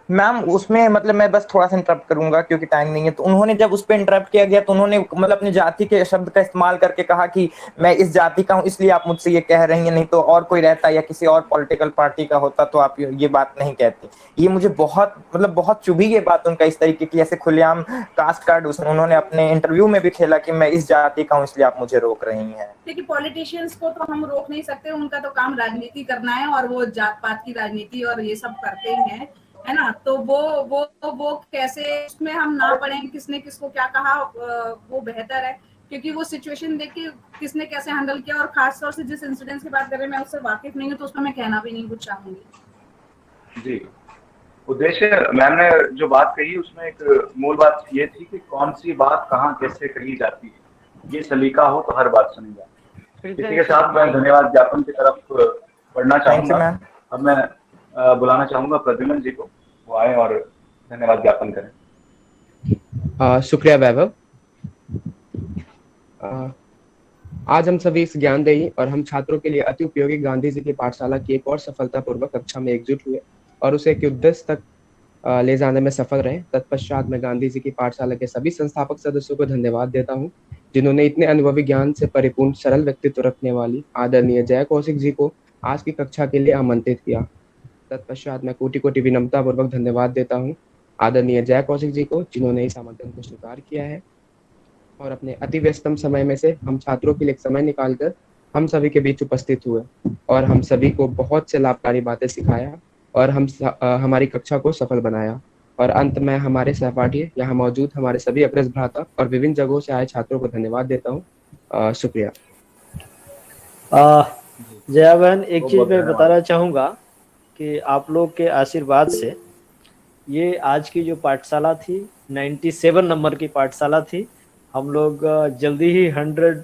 [SPEAKER 13] मैम उसमें मतलब मैं बस थोड़ा सा इंटरप्ट करूंगा क्योंकि टाइम नहीं है, तो उन्होंने जब उस पर इंटरप्ट किया गया तो उन्होंने मतलब अपनी जाति के शब्द का इस्तेमाल करके कहा कि मैं इस जाति का हूं इसलिए आप मुझसे ये कह रही हैं, नहीं तो और कोई रहता या किसी और पॉलिटिकल पार्टी का होता तो आप ये बात नहीं कहते। ये मुझे बहुत चुभी ये बात उनका, इस तरीके की ऐसे खुलेआम कास्ट कार्ड उन्होंने अपने इंटरव्यू में भी खेला कि मैं इस जाति का हूँ इसलिए आप मुझे रोक रही हैं।
[SPEAKER 4] देखिए पॉलिटिशियंस को तो हम रोक नहीं सकते, उनका तो काम राजनीति करना है और वो जात पात की राजनीति और ये सब करते ही हैं, है ना। तो वो कैसे उसमें हम ना पढ़ें किसने किसको क्या कहा, वो बेहतर है, क्योंकि वो सिचुएशन देख के किसने कैसे हैंडल किया, और खास तौर से जिस इंसिडेंट की बात कर रहे हैं मैं उससे वाकिफ नहीं हूँ, तो उसमें मैं कहना भी नहीं कुछ चाहूंगी।
[SPEAKER 2] जी, उद्देश्य मैम ने जो बात कही उसमें एक मूल बात ये थी कि कौन सी बात कहाँ कैसे कही जाती है, ये सलीका हो तो हर बात सुनी जाती है। इसी के साथ मैं धन्यवाद ज्ञापन की तरफ बढ़ना चाहूंगा। अब मैं बुलाना चाहूंगा प्रद्युमन जी को, वो आए और धन्यवाद ज्ञापन करें।
[SPEAKER 14] शुक्रिया वैभव। आज हम सभी इस ज्ञानदेही और हम छात्रों के लिए अति उपयोगी गांधी जी की पाठशाला की एक और सफलतापूर्वक कक्षा में एकजुट हुए और उसे एक उद्देश्य तक ले जाने में सफल रहे। तत्पश्चात मैं गांधी जी की पाठशाला के सभी संस्थापक सदस्यों को धन्यवाद देता हूँ, जिन्होंने इतने अनुभवी ज्ञान से परिपूर्ण सरल व्यक्तित्व रखने वाली आदरणीय जय कौशिक जी को आज की कक्षा के लिए आमंत्रित किया। तत्पश्चात मैं कोटि कोटि विनम्रता पूर्वक धन्यवाद देता हूँ आदरणीय जय कौशिक जी को, जिन्होंने इस आमंत्रण को स्वीकार किया है और अपने अति व्यस्तम समय में से हम छात्रों के लिए एक समय निकालकर हम सभी के बीच उपस्थित हुए और हम सभी को बहुत से लाभकारी बातें सिखाया और हमारी कक्षा को सफल बनाया। और अंत में हमारे सहपाठी यहाँ मौजूद हमारे सभी अग्रज भ्राता और विभिन्न जगहों से आए छात्रों को धन्यवाद देता हूँ। शुक्रिया।
[SPEAKER 5] जया बहन, एक चीज मैं बताना चाहूंगा कि आप लोग के आशीर्वाद से ये आज की जो पाठशाला थी 97 नंबर की पाठशाला थी। हम लोग जल्दी ही 100